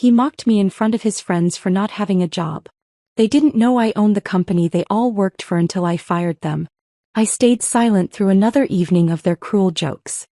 He mocked me in front of his friends for not having a job. They didn't know I owned the company they all worked for until I fired them. I stayed silent through another evening of their cruel jokes.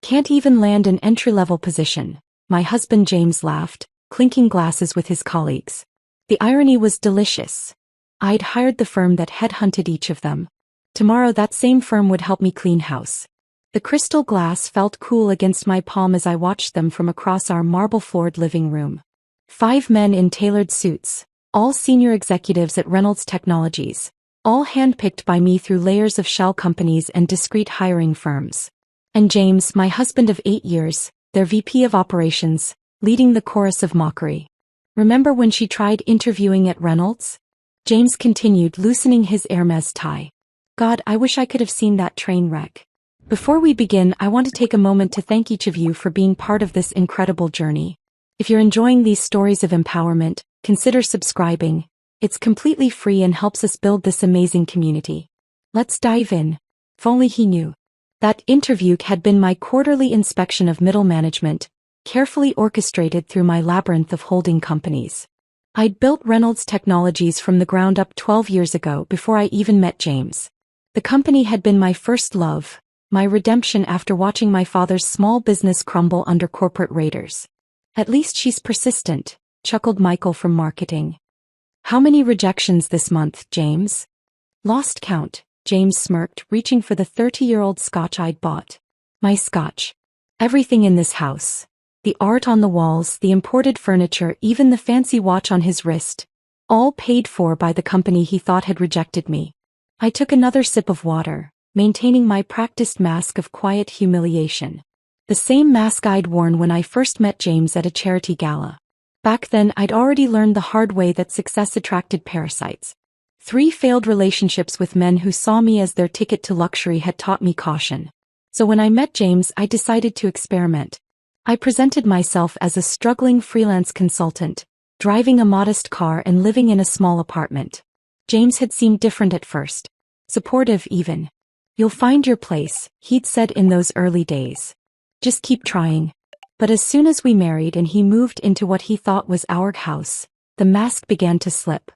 Can't even land an entry-level position, my husband James laughed, clinking glasses with his colleagues. The irony was delicious. I'd hired the firm that headhunted each of them. Tomorrow that same firm would help me clean house. The crystal glass felt cool against my palm as I watched them from across our marble-floored living room. 5 men in tailored suits, all senior executives at Reynolds Technologies, all handpicked by me through layers of shell companies and discreet hiring firms. And James, my husband of 8 years, their VP of operations, leading the chorus of mockery. Remember when she tried interviewing at Reynolds? James continued, loosening his Hermes tie. God, I wish I could have seen that train wreck. Before we begin, I want to take a moment to thank each of you for being part of this incredible journey. If you're enjoying these stories of empowerment, consider subscribing. It's completely free and helps us build this amazing community. Let's dive in. If only he knew. That interview had been my quarterly inspection of middle management, carefully orchestrated through my labyrinth of holding companies. I'd built Reynolds Technologies from the ground up 12 years ago before I even met James. The company had been my first love, my redemption after watching my father's small business crumble under corporate raiders. At least she's persistent, chuckled Michael from marketing. How many rejections this month, James? Lost count, James smirked, reaching for the 30-year-old scotch I'd bought. My scotch. Everything in this house. The art on the walls, the imported furniture, even the fancy watch on his wrist. All paid for by the company he thought had rejected me. I took another sip of water, maintaining my practiced mask of quiet humiliation. The same mask I'd worn when I first met James at a charity gala. Back then I'd already learned the hard way that success attracted parasites. 3 failed relationships with men who saw me as their ticket to luxury had taught me caution. So when I met James, I decided to experiment. I presented myself as a struggling freelance consultant, driving a modest car and living in a small apartment. James had seemed different at first. Supportive even. You'll find your place, he'd said in those early days. Just keep trying. But as soon as we married and he moved into what he thought was our house, the mask began to slip.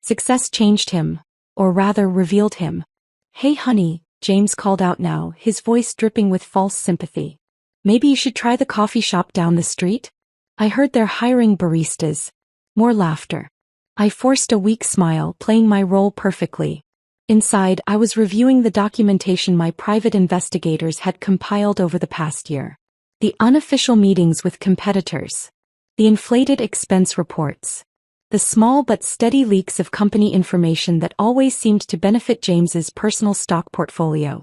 Success changed him, or rather revealed him. Hey honey, James called out now, his voice dripping with false sympathy. Maybe you should try the coffee shop down the street? I heard they're hiring baristas. More laughter. I forced a weak smile, playing my role perfectly. Inside, I was reviewing the documentation my private investigators had compiled over the past year. The unofficial meetings with competitors. The inflated expense reports. The small but steady leaks of company information that always seemed to benefit James's personal stock portfolio.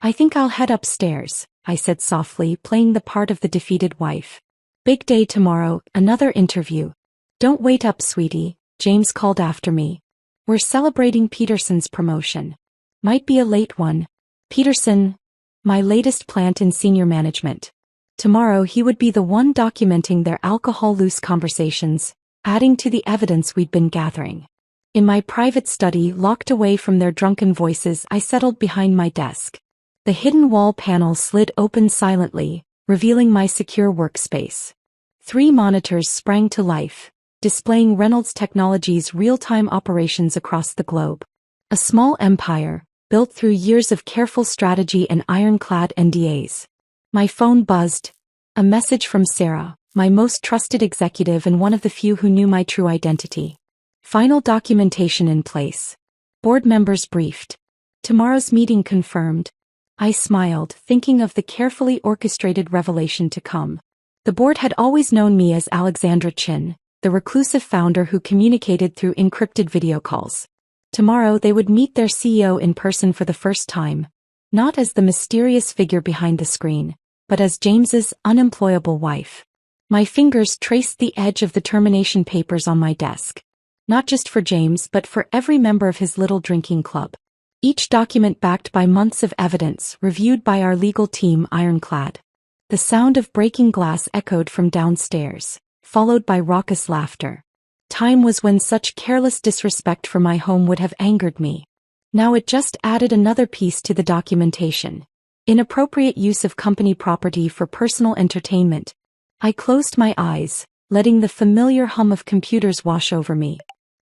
I think I'll head upstairs, I said softly, playing the part of the defeated wife. Big day tomorrow, another interview. Don't wait up, sweetie, James called after me. We're celebrating Peterson's promotion. Might be a late one. Peterson, my latest plant in senior management. Tomorrow he would be the one documenting their alcohol-loose conversations, adding to the evidence we'd been gathering. In my private study, locked away from their drunken voices, I settled behind my desk. The hidden wall panel slid open silently, revealing my secure workspace. 3 monitors sprang to life, displaying Reynolds Technologies' real-time operations across the globe. A small empire, built through years of careful strategy and ironclad NDAs. My phone buzzed. A message from Sarah, my most trusted executive and one of the few who knew my true identity. Final documentation in place. Board members briefed. Tomorrow's meeting confirmed. I smiled, thinking of the carefully orchestrated revelation to come. The board had always known me as Alexandra Chin, the reclusive founder who communicated through encrypted video calls. Tomorrow they would meet their CEO in person for the first time, not as the mysterious figure behind the screen, but as James's unemployable wife. My fingers traced the edge of the termination papers on my desk. Not just for James but for every member of his little drinking club. Each document backed by months of evidence, reviewed by our legal team ironclad. The sound of breaking glass echoed from downstairs, followed by raucous laughter. Time was when such careless disrespect for my home would have angered me. Now it just added another piece to the documentation. Inappropriate use of company property for personal entertainment. I closed my eyes, letting the familiar hum of computers wash over me.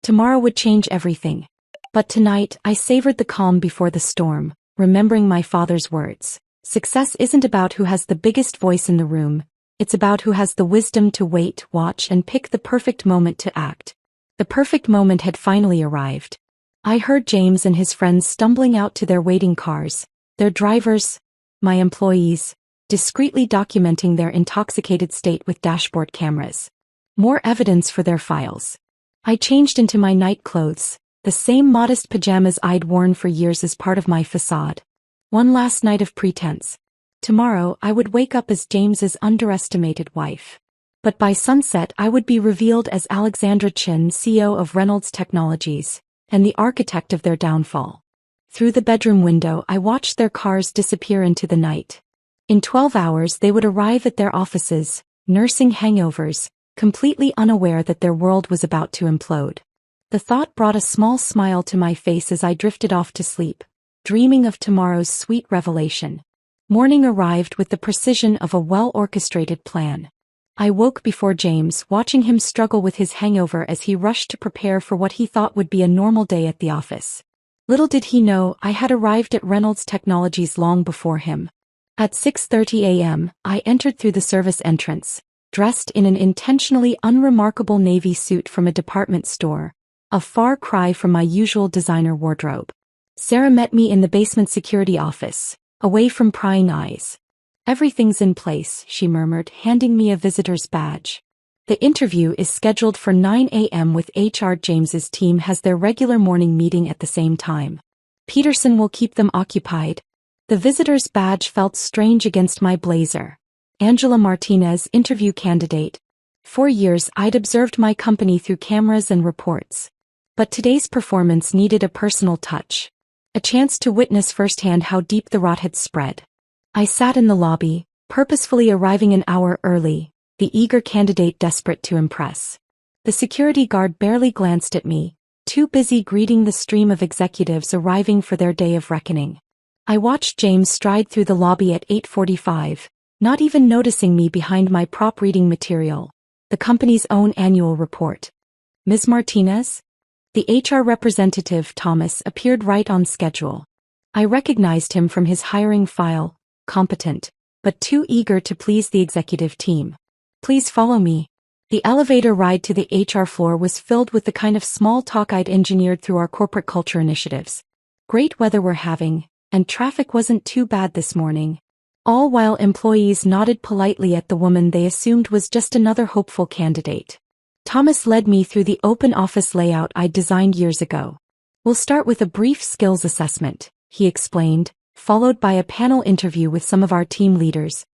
Tomorrow would change everything. But tonight, I savored the calm before the storm, remembering my father's words. Success isn't about who has the biggest voice in the room, it's about who has the wisdom to wait, watch, and pick the perfect moment to act. The perfect moment had finally arrived. I heard James and his friends stumbling out to their waiting cars, their drivers, my employees, discreetly documenting their intoxicated state with dashboard cameras. More evidence for their files. I changed into my night clothes, the same modest pajamas I'd worn for years as part of my facade. One last night of pretense. Tomorrow I would wake up as James's underestimated wife. But by sunset I would be revealed as Alexandra Chin, CEO of Reynolds Technologies, and the architect of their downfall. Through the bedroom window I watched their cars disappear into the night. In 12 hours they would arrive at their offices, nursing hangovers, completely unaware that their world was about to implode. The thought brought a small smile to my face as I drifted off to sleep, dreaming of tomorrow's sweet revelation. Morning arrived with the precision of a well-orchestrated plan. I woke before James, watching him struggle with his hangover as he rushed to prepare for what he thought would be a normal day at the office. Little did he know I had arrived at Reynolds Technologies long before him. At 6:30 a.m., I entered through the service entrance, dressed in an intentionally unremarkable navy suit from a department store, a far cry from my usual designer wardrobe. Sarah met me in the basement security office, away from prying eyes. "Everything's in place," she murmured, handing me a visitor's badge. "The interview is scheduled for 9 a.m. with HR. James's team has their regular morning meeting at the same time. Peterson will keep them occupied." The visitor's badge felt strange against my blazer. Angela Martinez, interview candidate. For years I'd observed my company through cameras and reports. But today's performance needed a personal touch. A chance to witness firsthand how deep the rot had spread. I sat in the lobby, purposefully arriving an hour early, the eager candidate desperate to impress. The security guard barely glanced at me, too busy greeting the stream of executives arriving for their day of reckoning. I watched James stride through the lobby at 8:45, not even noticing me behind my prop reading material, the company's own annual report. "Ms. Martinez?" The HR representative, Thomas, appeared right on schedule. I recognized him from his hiring file, competent, but too eager to please the executive team. "Please follow me." The elevator ride to the HR floor was filled with the kind of small talk I'd engineered through our corporate culture initiatives. Great weather we're having, and traffic wasn't too bad this morning. All while employees nodded politely at the woman they assumed was just another hopeful candidate. Thomas led me through the open office layout I'd designed years ago. "We'll start with a brief skills assessment," he explained, followed by a panel interview with some of our team leaders.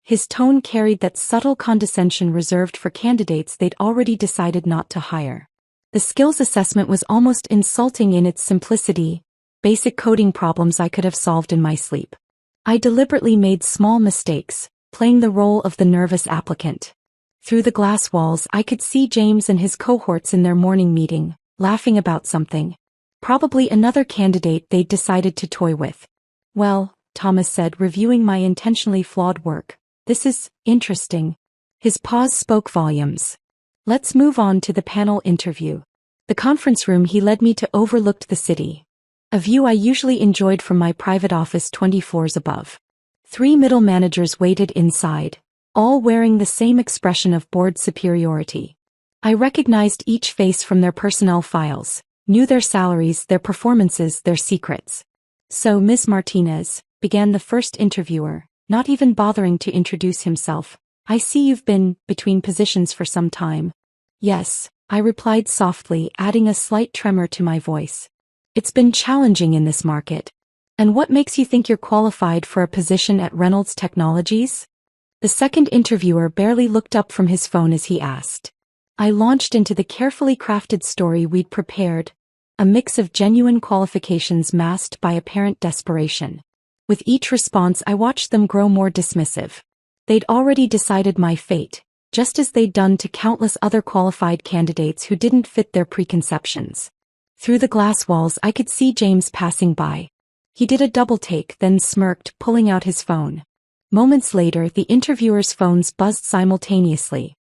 His tone carried that subtle condescension reserved for candidates they'd already decided not to hire. The skills assessment was almost insulting in its simplicity, basic coding problems I could have solved in my sleep. I deliberately made small mistakes, playing the role of the nervous applicant. Through the glass walls I could see James and his cohorts in their morning meeting, laughing about something. Probably another candidate they'd decided to toy with. "Well," Thomas said, reviewing my intentionally flawed work, "this is interesting." His pause spoke volumes. "Let's move on to the panel interview." The conference room he led me to overlooked the city. A view I usually enjoyed from my private office 20 floors above. 3 middle managers waited inside, all wearing the same expression of bored superiority. I recognized each face from their personnel files, knew their salaries, their performances, their secrets. "So, Ms. Martinez," began the first interviewer, not even bothering to introduce himself, "I see you've been between positions for some time." "Yes," I replied softly, adding a slight tremor to my voice. "It's been challenging in this market." "And what makes you think you're qualified for a position at Reynolds Technologies?" The second interviewer barely looked up from his phone as he asked. I launched into the carefully crafted story we'd prepared, a mix of genuine qualifications masked by apparent desperation. With each response I watched them grow more dismissive. They'd already decided my fate, just as they'd done to countless other qualified candidates who didn't fit their preconceptions. Through the glass walls I could see James passing by. He did a double take, then smirked, pulling out his phone. Moments later the interviewers' phones buzzed simultaneously.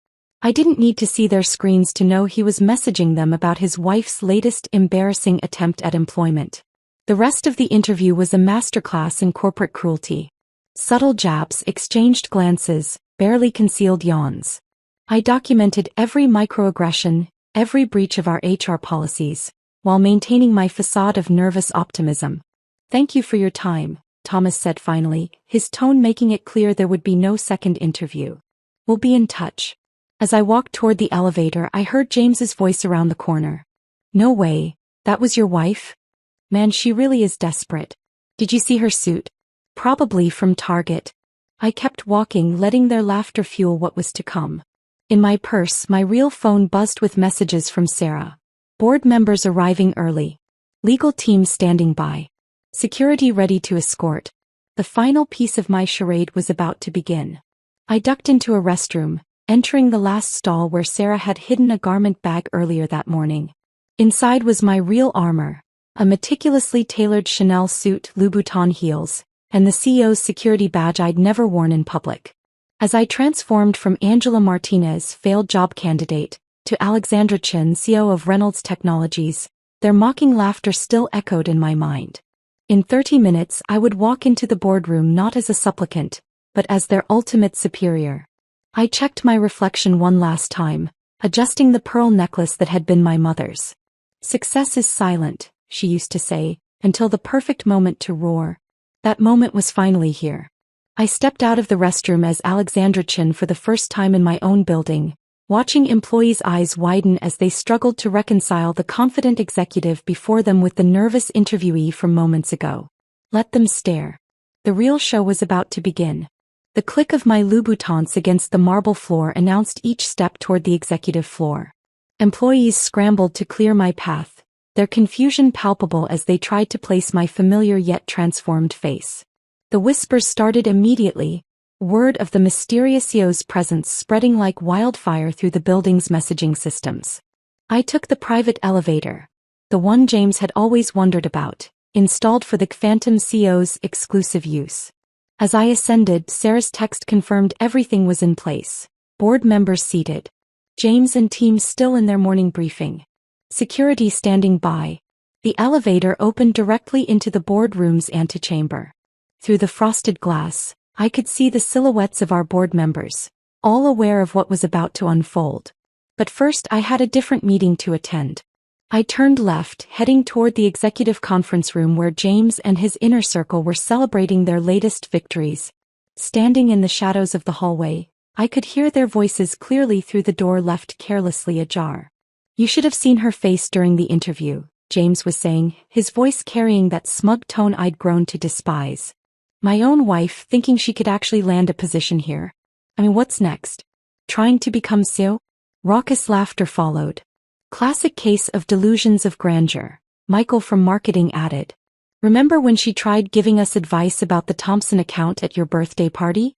I didn't need to see their screens to know he was messaging them about his wife's latest embarrassing attempt at employment. The rest of the interview was a masterclass in corporate cruelty. Subtle jabs, exchanged glances, barely concealed yawns. I documented every microaggression, every breach of our HR policies, while maintaining my facade of nervous optimism. "Thank you for your time," Thomas said finally, his tone making it clear there would be no second interview. "We'll be in touch." As I walked toward the elevator, I heard James's voice around the corner. "No way, that was your wife? Man, she really is desperate. Did you see her suit? Probably from Target." I kept walking, letting their laughter fuel what was to come. In my purse, my real phone buzzed with messages from Sarah. Board members arriving early. Legal team standing by. Security ready to escort. The final piece of my charade was about to begin. I ducked into a restroom, entering the last stall where Sarah had hidden a garment bag earlier that morning. Inside was my real armor, a meticulously tailored Chanel suit, Louboutin heels, and the CEO's security badge I'd never worn in public. As I transformed from Angela Martinez, failed job candidate, to Alexandra Chen, CEO of Reynolds Technologies, their mocking laughter still echoed in my mind. In 30 minutes I would walk into the boardroom not as a supplicant, but as their ultimate superior. I checked my reflection one last time, adjusting the pearl necklace that had been my mother's. "Success is silent," she used to say, "until the perfect moment to roar." That moment was finally here. I stepped out of the restroom as Alexandra Chen for the first time in my own building, watching employees' eyes widen as they struggled to reconcile the confident executive before them with the nervous interviewee from moments ago. Let them stare. The real show was about to begin. The click of my Louboutins against the marble floor announced each step toward the executive floor. Employees scrambled to clear my path, their confusion palpable as they tried to place my familiar yet transformed face. The whispers started immediately, word of the mysterious CEO's presence spreading like wildfire through the building's messaging systems. I took the private elevator, the one James had always wondered about, installed for the Phantom CEO's exclusive use. As I ascended, Sarah's text confirmed everything was in place. Board members seated. James and team still in their morning briefing. Security standing by. The elevator opened directly into the boardroom's antechamber. Through the frosted glass, I could see the silhouettes of our board members, all aware of what was about to unfold. But first I had a different meeting to attend. I turned left, heading toward the executive conference room where James and his inner circle were celebrating their latest victories. Standing in the shadows of the hallway, I could hear their voices clearly through the door left carelessly ajar. "You should have seen her face during the interview," James was saying, his voice carrying that smug tone I'd grown to despise. "My own wife thinking she could actually land a position here. I mean, what's next? Trying to become CEO?" Raucous laughter followed. "Classic case of delusions of grandeur," Michael from marketing added. "Remember when she tried giving us advice about the Thompson account at your birthday party?"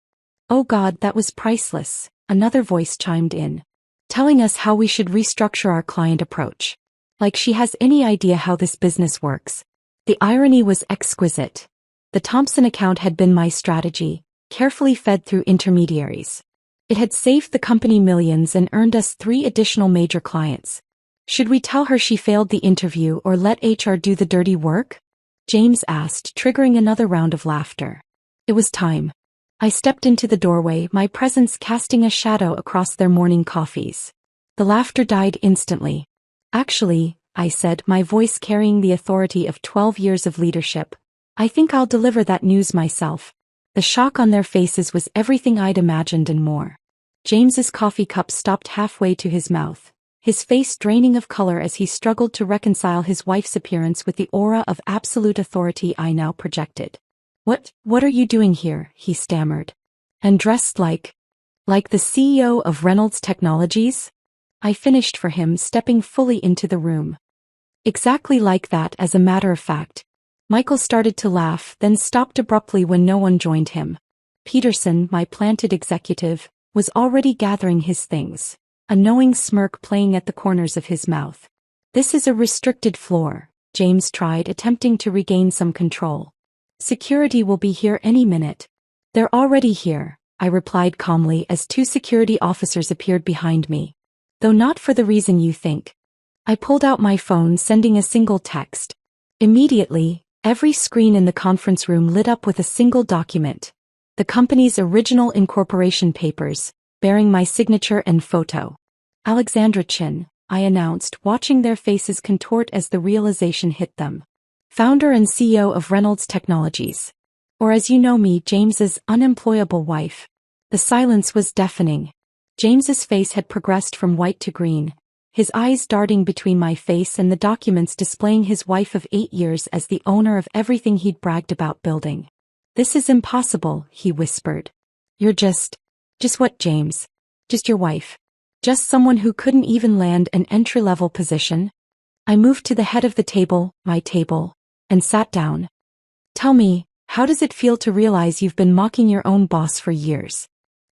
"Oh God, that was priceless," another voice chimed in. "Telling us how we should restructure our client approach. Like she has any idea how this business works." The irony was exquisite. The Thompson account had been my strategy, carefully fed through intermediaries. It had saved the company millions and earned us 3 additional major clients. Should we tell her she failed the interview or let HR do the dirty work? James asked, triggering another round of laughter. It was time. I stepped into the doorway, my presence casting a shadow across their morning coffees. The laughter died instantly. "Actually," I said, my voice carrying the authority of 12 years of leadership, "I think I'll deliver that news myself." The shock on their faces was everything I'd imagined and more. James's coffee cup stopped halfway to his mouth, his face draining of color as he struggled to reconcile his wife's appearance with the aura of absolute authority I now projected. What are you doing here?" he stammered. "And dressed like the CEO of Reynolds Technologies?" I finished for him, stepping fully into the room. "Exactly like that, as a matter of fact." Michael started to laugh, then stopped abruptly when no one joined him. Peterson, my planted executive, was already gathering his things, a knowing smirk playing at the corners of his mouth. "This is a restricted floor," James tried, attempting to regain some control. "Security will be here any minute." "They're already here," I replied calmly as two security officers appeared behind me. Though not for the reason you think. I pulled out my phone, sending a single text. Immediately, every screen in the conference room lit up with a single document. The company's original incorporation papers, bearing my signature and photo. Alexandra Chin, I announced, watching their faces contort as the realization hit them. Founder and CEO of Reynolds Technologies. Or as you know me, James's unemployable wife. The silence was deafening. James's face had progressed from white to green, his eyes darting between my face and the documents displaying his wife of 8 years as the owner of everything he'd bragged about building. "This is impossible," he whispered. "You're just what, James? Just your wife? Just someone who couldn't even land an entry-level position?" I moved to the head of the table, my table, and sat down. "Tell me, how does it feel to realize you've been mocking your own boss for years?"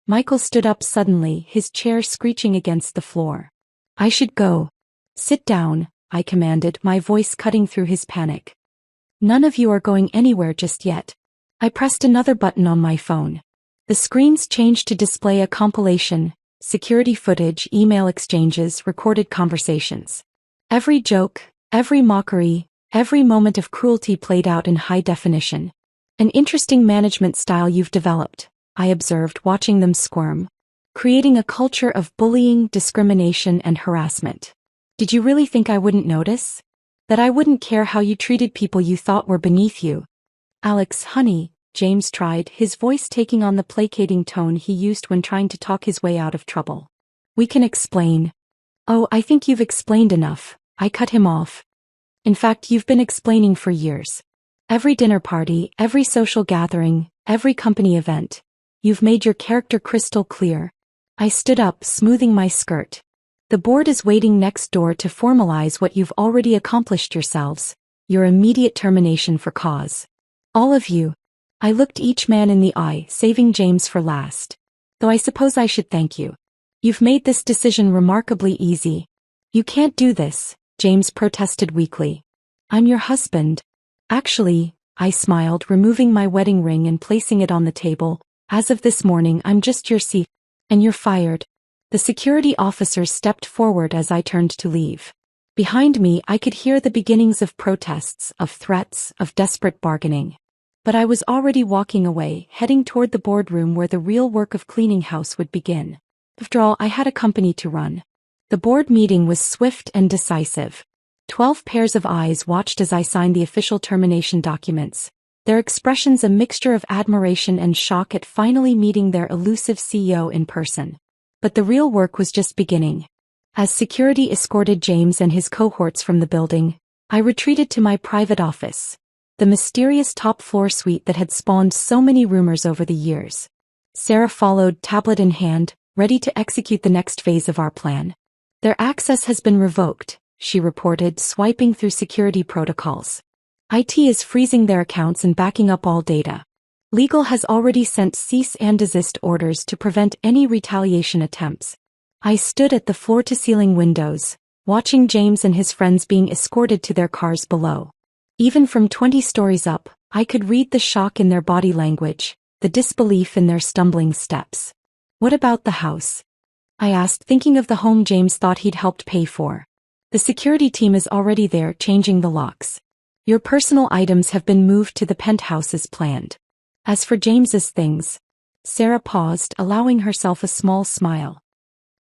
Michael stood up suddenly, his chair screeching against the floor. "I should go." "Sit down," I commanded, my voice cutting through his panic. "None of you are going anywhere just yet." I pressed another button on my phone. The screens changed to display a compilation, security footage, email exchanges, recorded conversations. Every joke, every mockery, every moment of cruelty played out in high definition. "An interesting management style you've developed," I observed, watching them squirm. "Creating a culture of bullying, discrimination, and harassment. Did you really think I wouldn't notice? That I wouldn't care how you treated people you thought were beneath you?" "Alex, honey," James tried, his voice taking on the placating tone he used when trying to talk his way out of trouble. "We can explain." "Oh, I think you've explained enough," I cut him off. "In fact, you've been explaining for years. Every dinner party, every social gathering, every company event. You've made your character crystal clear." I stood up, smoothing my skirt. "The board is waiting next door to formalize what you've already accomplished yourselves, your immediate termination for cause. All of you." I looked each man in the eye, saving James for last. "Though I suppose I should thank you. You've made this decision remarkably easy." "You can't do this," James protested weakly. "I'm your husband." "Actually," I smiled, removing my wedding ring and placing it on the table, "as of this morning I'm just your CFO. And you're fired." The security officers stepped forward as I turned to leave. Behind me I could hear the beginnings of protests, of threats, of desperate bargaining. But I was already walking away, heading toward the boardroom where the real work of cleaning house would begin. After all, I had a company to run. The board meeting was swift and decisive. 12 pairs of eyes watched as I signed the official termination documents, their expressions a mixture of admiration and shock at finally meeting their elusive CEO in person. But the real work was just beginning. As security escorted James and his cohorts from the building, I retreated to my private office, the mysterious top-floor suite that had spawned so many rumors over the years. Sarah followed, tablet in hand, ready to execute the next phase of our plan. "Their access has been revoked," she reported, swiping through security protocols. "IT is freezing their accounts and backing up all data. Legal has already sent cease and desist orders to prevent any retaliation attempts." I stood at the floor-to-ceiling windows, watching James and his friends being escorted to their cars below. Even from 20 stories up, I could read the shock in their body language, the disbelief in their stumbling steps. "What about the house?" I asked, thinking of the home James thought he'd helped pay for. "The security team is already there, changing the locks. Your personal items have been moved to the penthouse as planned. As for James's things," Sarah paused, allowing herself a small smile,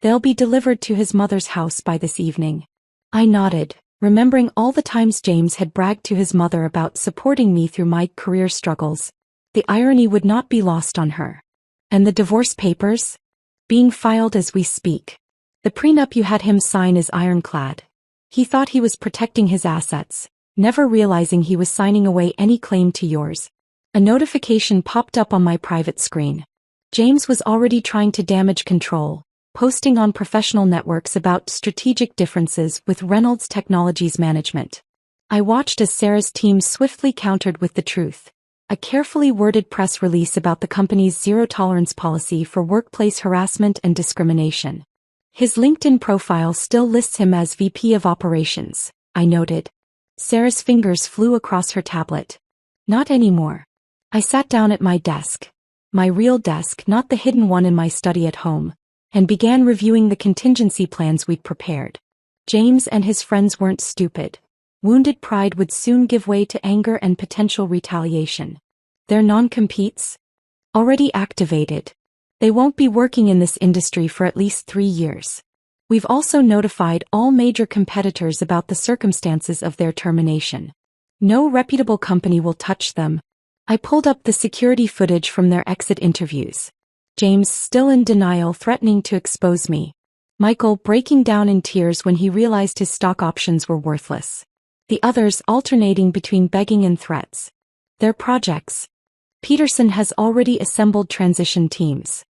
"they'll be delivered to his mother's house by this evening." I nodded, remembering all the times James had bragged to his mother about supporting me through my career struggles. The irony would not be lost on her. "And the divorce papers?" "Being filed as we speak. The prenup you had him sign is ironclad. He thought he was protecting his assets, never realizing he was signing away any claim to yours." A notification popped up on my private screen. James was already trying to damage control, posting on professional networks about strategic differences with Reynolds Technologies management. I watched as Sarah's team swiftly countered with the truth. A carefully worded press release about the company's zero-tolerance policy for workplace harassment and discrimination. "His LinkedIn profile still lists him as VP of Operations," I noted. Sarah's fingers flew across her tablet. "Not anymore." I sat down at my desk. my real desk, not the hidden one in my study at home, and began reviewing the contingency plans we'd prepared. James and his friends weren't stupid. Wounded pride would soon give way to anger and potential retaliation. Their non-competes? Already activated. They won't be working in this industry for at least 3 years. We've also notified all major competitors about the circumstances of their termination. No reputable company will touch them. I pulled up the security footage from their exit interviews. James still in denial, threatening to expose me. Michael breaking down in tears when he realized his stock options were worthless. The others alternating between begging and threats. Their projects. Peterson has already assembled transition teams.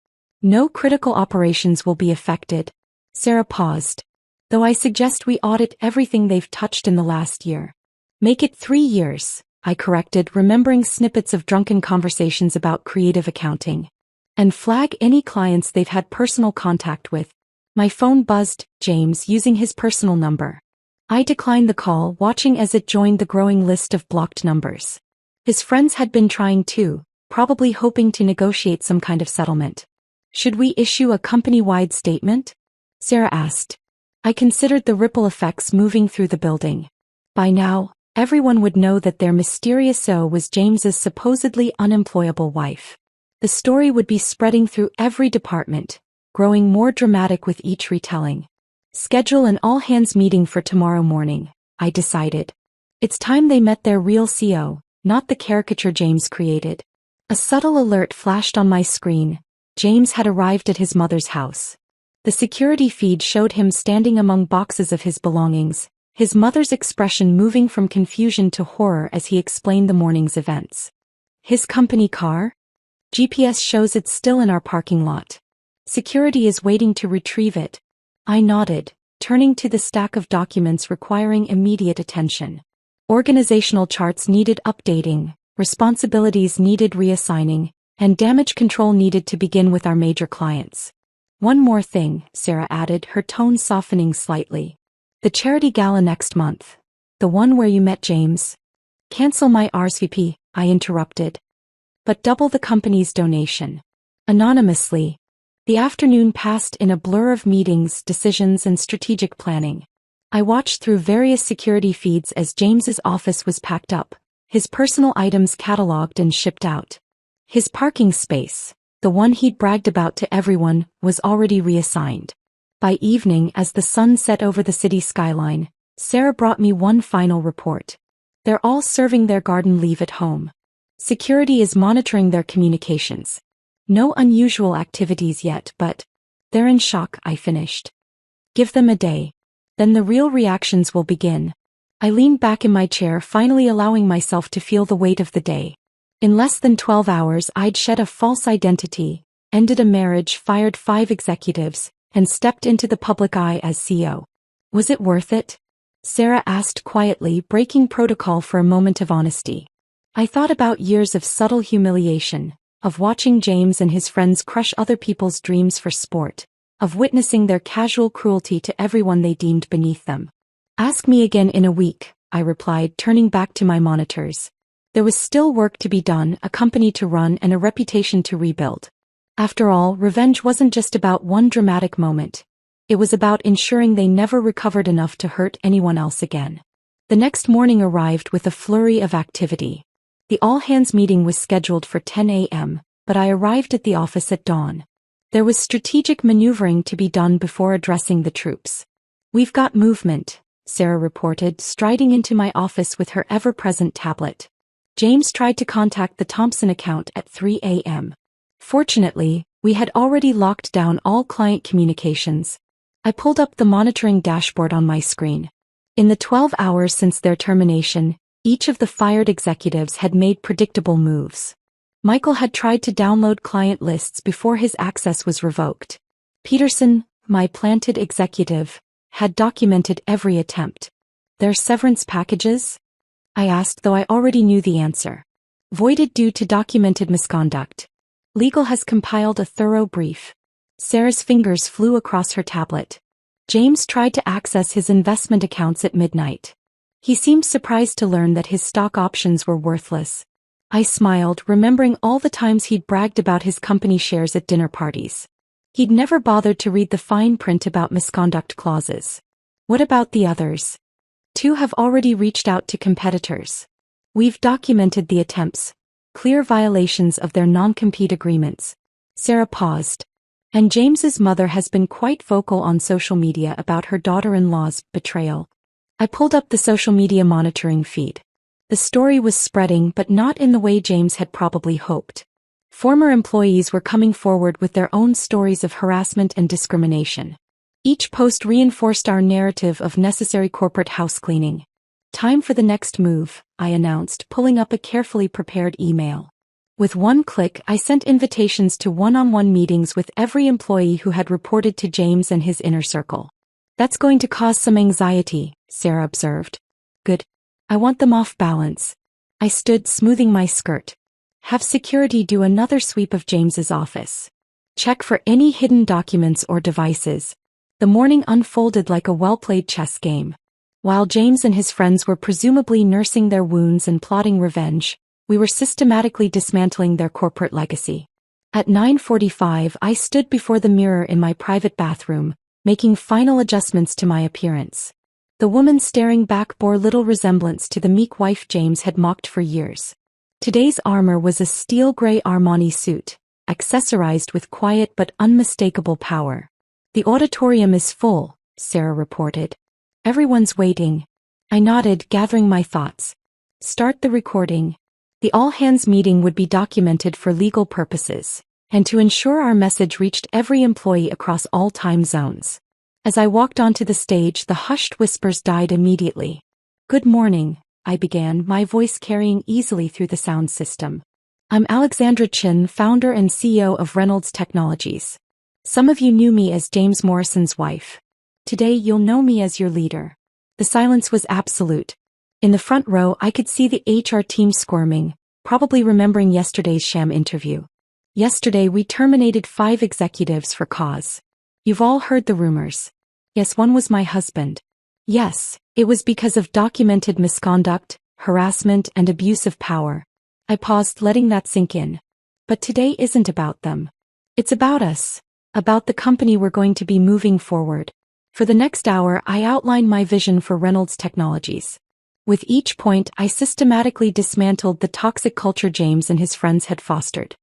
No critical operations will be affected. Sarah paused. Though I suggest we audit everything they've touched in the last year. Make it 3 years, I corrected, remembering snippets of drunken conversations about creative accounting. And flag any clients they've had personal contact with. My phone buzzed, James using his personal number. I declined the call, watching as it joined the growing list of blocked numbers. His friends had been trying too, probably hoping to negotiate some kind of settlement. Should we issue a company-wide statement? Sarah asked. I considered the ripple effects moving through the building. By now, everyone would know that their mysterious O was James's supposedly unemployable wife. The story would be spreading through every department, growing more dramatic with each retelling. Schedule an all-hands meeting for tomorrow morning, I decided. It's time they met their real CO, not the caricature James created. A subtle alert flashed on my screen. James had arrived at his mother's house. The security feed showed him standing among boxes of his belongings, his mother's expression moving from confusion to horror as he explained the morning's events. His company car? GPS shows it's still in our parking lot. Security is waiting to retrieve it. I nodded, turning to the stack of documents requiring immediate attention. Organizational charts needed updating, responsibilities needed reassigning, and damage control needed to begin with our major clients. One more thing, Sarah added, her tone softening slightly. The charity gala next month. The one where you met James. Cancel my RSVP, I interrupted. But double the company's donation. Anonymously. The afternoon passed in a blur of meetings, decisions, and strategic planning. I watched through various security feeds as James's office was packed up, his personal items cataloged and shipped out. His parking space, the one he'd bragged about to everyone, was already reassigned. By evening, as the sun set over the city skyline, Sarah brought me one final report. They're all serving their garden leave at home. Security is monitoring their communications. No unusual activities yet, but they're in shock, I finished. Give them a day. Then the real reactions will begin. I leaned back in my chair, finally allowing myself to feel the weight of the day. In less than 12 hours, I'd shed a false identity, ended a marriage, fired 5 executives, and stepped into the public eye as CEO. Was it worth it? Sarah asked quietly, breaking protocol for a moment of honesty. I thought about years of subtle humiliation, of watching James and his friends crush other people's dreams for sport, of witnessing their casual cruelty to everyone they deemed beneath them. Ask me again in a week, I replied, turning back to my monitors. There was still work to be done, a company to run, and a reputation to rebuild. After all, revenge wasn't just about one dramatic moment. It was about ensuring they never recovered enough to hurt anyone else again. The next morning arrived with a flurry of activity. The all-hands meeting was scheduled for 10 a.m., but I arrived at the office at dawn. There was strategic maneuvering to be done before addressing the troops. We've got movement, Sarah reported, striding into my office with her ever-present tablet. James tried to contact the Thompson account at 3 a.m. Fortunately, we had already locked down all client communications. I pulled up the monitoring dashboard on my screen. In the 12 hours since their termination, each of the fired executives had made predictable moves. Michael had tried to download client lists before his access was revoked. Peterson, my planted executive, had documented every attempt. Their severance packages? I asked, though I already knew the answer. Voided due to documented misconduct. Legal has compiled a thorough brief. Sarah's fingers flew across her tablet. James tried to access his investment accounts at midnight. He seemed surprised to learn that his stock options were worthless. I smiled, remembering all the times he'd bragged about his company shares at dinner parties. He'd never bothered to read the fine print about misconduct clauses. What about the others? 2 have already reached out to competitors. We've documented the attempts, clear violations of their non-compete agreements. Sarah paused. And James's mother has been quite vocal on social media about her daughter-in-law's betrayal. I pulled up the social media monitoring feed. The story was spreading, but not in the way James had probably hoped. Former employees were coming forward with their own stories of harassment and discrimination. Each post reinforced our narrative of necessary corporate housecleaning. Time for the next move, I announced, pulling up a carefully prepared email. With one click, I sent invitations to one-on-one meetings with every employee who had reported to James and his inner circle. That's going to cause some anxiety, Sarah observed. Good. I want them off balance. I stood, smoothing my skirt. Have security do another sweep of James's office. Check for any hidden documents or devices. The morning unfolded like a well-played chess game. While James and his friends were presumably nursing their wounds and plotting revenge, we were systematically dismantling their corporate legacy. At 9:45, I stood before the mirror in my private bathroom, making final adjustments to my appearance. The woman staring back bore little resemblance to the meek wife James had mocked for years. Today's armor was a steel gray Armani suit, accessorized with quiet but unmistakable power. The auditorium is full, Sarah reported. Everyone's waiting. I nodded, gathering my thoughts. Start the recording. The all-hands meeting would be documented for legal purposes, and to ensure our message reached every employee across all time zones. As I walked onto the stage, the hushed whispers died immediately. Good morning, I began, my voice carrying easily through the sound system. I'm Alexandra Chin, founder and CEO of Reynolds Technologies. Some of you knew me as James Morrison's wife. Today you'll know me as your leader. The silence was absolute. In the front row, I could see the HR team squirming, probably remembering yesterday's sham interview. Yesterday we terminated 5 executives for cause. You've all heard the rumors. Yes, one was my husband. Yes, it was because of documented misconduct, harassment, and abuse of power. I paused, letting that sink in. But today isn't about them. It's about us. About the company we're going to be moving forward. For the next hour, I outlined my vision for Reynolds Technologies. With each point, I systematically dismantled the toxic culture James and his friends had fostered.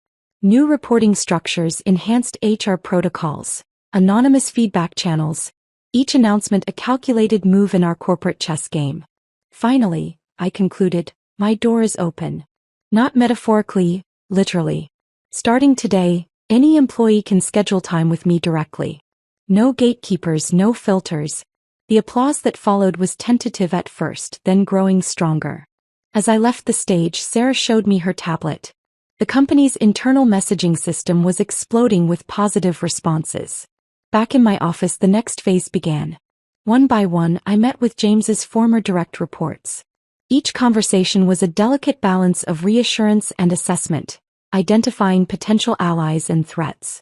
New reporting structures, enhanced HR protocols, anonymous feedback channels, each announcement a calculated move in our corporate chess game. Finally, I concluded, my door is open. Not metaphorically, literally. Starting today, any employee can schedule time with me directly. No gatekeepers, no filters. The applause that followed was tentative at first, then growing stronger. As I left the stage, Sarah showed me her tablet. The company's internal messaging system was exploding with positive responses. Back in my office, the next phase began. One by one, I met with James's former direct reports. Each conversation was a delicate balance of reassurance and assessment, identifying potential allies and threats.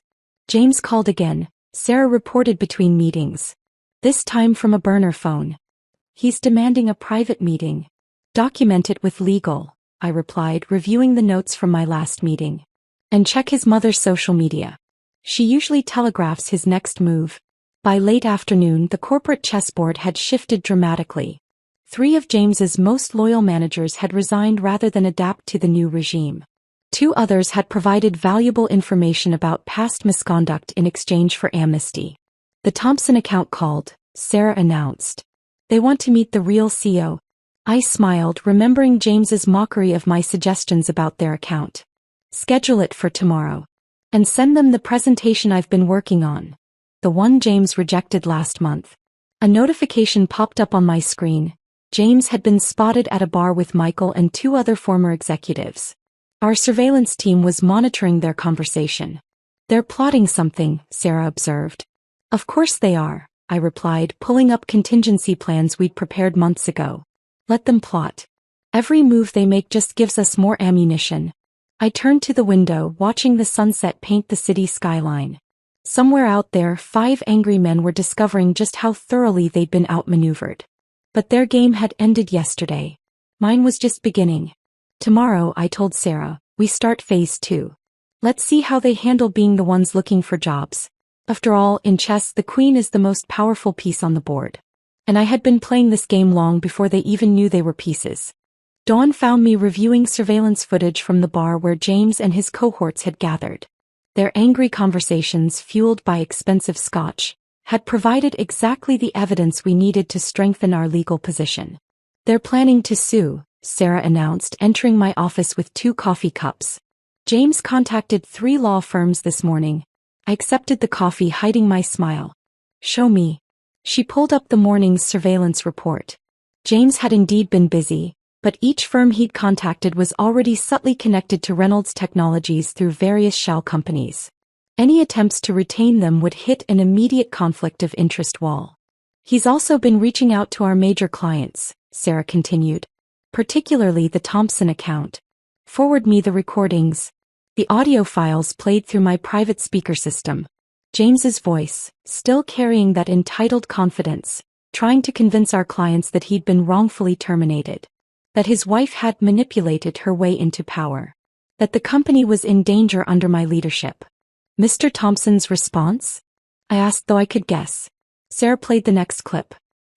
James called again, Sarah reported between meetings. This time from a burner phone. He's demanding a private meeting. Document it with legal, I replied, reviewing the notes from my last meeting. And check his mother's social media. She usually telegraphs his next move. By late afternoon, the corporate chessboard had shifted dramatically. 3 of James's most loyal managers had resigned rather than adapt to the new regime. 2 others had provided valuable information about past misconduct in exchange for amnesty. The Thompson account called, Sarah announced. They want to meet the real CEO. I smiled, remembering James's mockery of my suggestions about their account. Schedule it for tomorrow. And send them the presentation I've been working on. The one James rejected last month. A notification popped up on my screen. James had been spotted at a bar with Michael and 2 other former executives. Our surveillance team was monitoring their conversation. They're plotting something, Sarah observed. Of course they are, I replied, pulling up contingency plans we'd prepared months ago. Let them plot. Every move they make just gives us more ammunition. I turned to the window, watching the sunset paint the city skyline. Somewhere out there, 5 angry men were discovering just how thoroughly they'd been outmaneuvered. But their game had ended yesterday. Mine was just beginning. Tomorrow, I told Sarah, we start phase 2. Let's see how they handle being the ones looking for jobs. After all, in chess, the queen is the most powerful piece on the board. And I had been playing this game long before they even knew they were pieces. Dawn found me reviewing surveillance footage from the bar where James and his cohorts had gathered. Their angry conversations, fueled by expensive scotch, had provided exactly the evidence we needed to strengthen our legal position. They're planning to sue, Sarah announced, entering my office with 2 coffee cups. James contacted 3 law firms this morning. I accepted the coffee, hiding my smile. Show me. She pulled up the morning's surveillance report. James had indeed been busy, but each firm he'd contacted was already subtly connected to Reynolds Technologies through various shell companies. Any attempts to retain them would hit an immediate conflict of interest wall. He's also been reaching out to our major clients, Sarah continued, particularly the Thompson account. Forward me the recordings. The audio files played through my private speaker system. James's voice, still carrying that entitled confidence, trying to convince our clients that he'd been wrongfully terminated. That his wife had manipulated her way into power. That the company was in danger under my leadership. Mr. Thompson's response? I asked, though I could guess. Sarah played the next clip.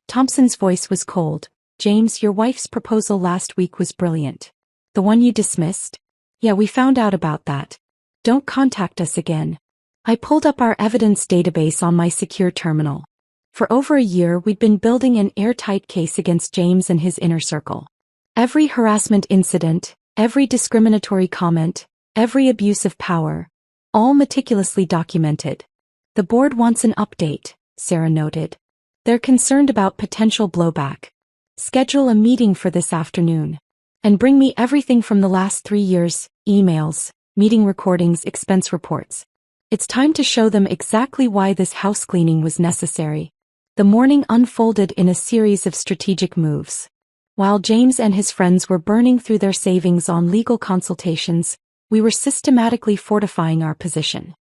Thompson's voice was cold. James, your wife's proposal last week was brilliant. The one you dismissed? Yeah, we found out about that. Don't contact us again. I pulled up our evidence database on my secure terminal. For over a year, we'd been building an airtight case against James and his inner circle. Every harassment incident, every discriminatory comment, every abuse of power, all meticulously documented. The board wants an update, Sarah noted. They're concerned about potential blowback. Schedule a meeting for this afternoon. And bring me everything from the last 3 years, emails, meeting recordings, expense reports. It's time to show them exactly why this house cleaning was necessary. The morning unfolded in a series of strategic moves. While James and his friends were burning through their savings on legal consultations, we were systematically fortifying our position.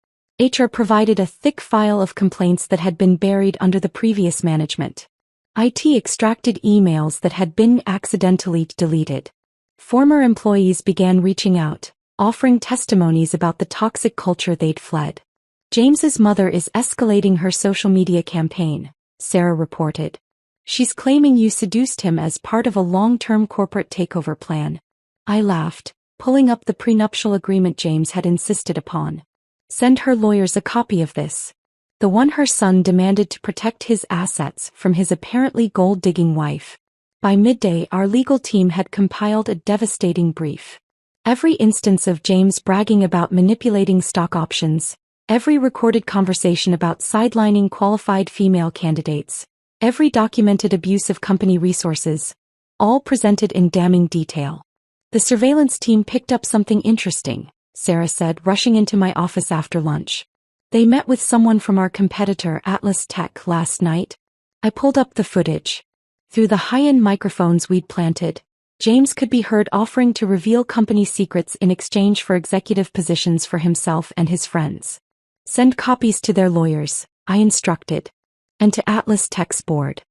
HR provided a thick file of complaints that had been buried under the previous management. IT extracted emails that had been accidentally deleted. Former employees began reaching out, offering testimonies about the toxic culture they'd fled. James's mother is escalating her social media campaign, Sarah reported. She's claiming you seduced him as part of a long-term corporate takeover plan. I laughed, pulling up the prenuptial agreement James had insisted upon. Send her lawyers a copy of this. The one her son demanded to protect his assets from his apparently gold-digging wife. By midday, our legal team had compiled a devastating brief. Every instance of James bragging about manipulating stock options, every recorded conversation about sidelining qualified female candidates, every documented abuse of company resources, all presented in damning detail. The surveillance team picked up something interesting, Sarah said, rushing into my office after lunch. They met with someone from our competitor Atlas Tech last night. I pulled up the footage. Through the high-end microphones we'd planted, James could be heard offering to reveal company secrets in exchange for executive positions for himself and his friends. Send copies to their lawyers, I instructed. And to Atlas Tech's board.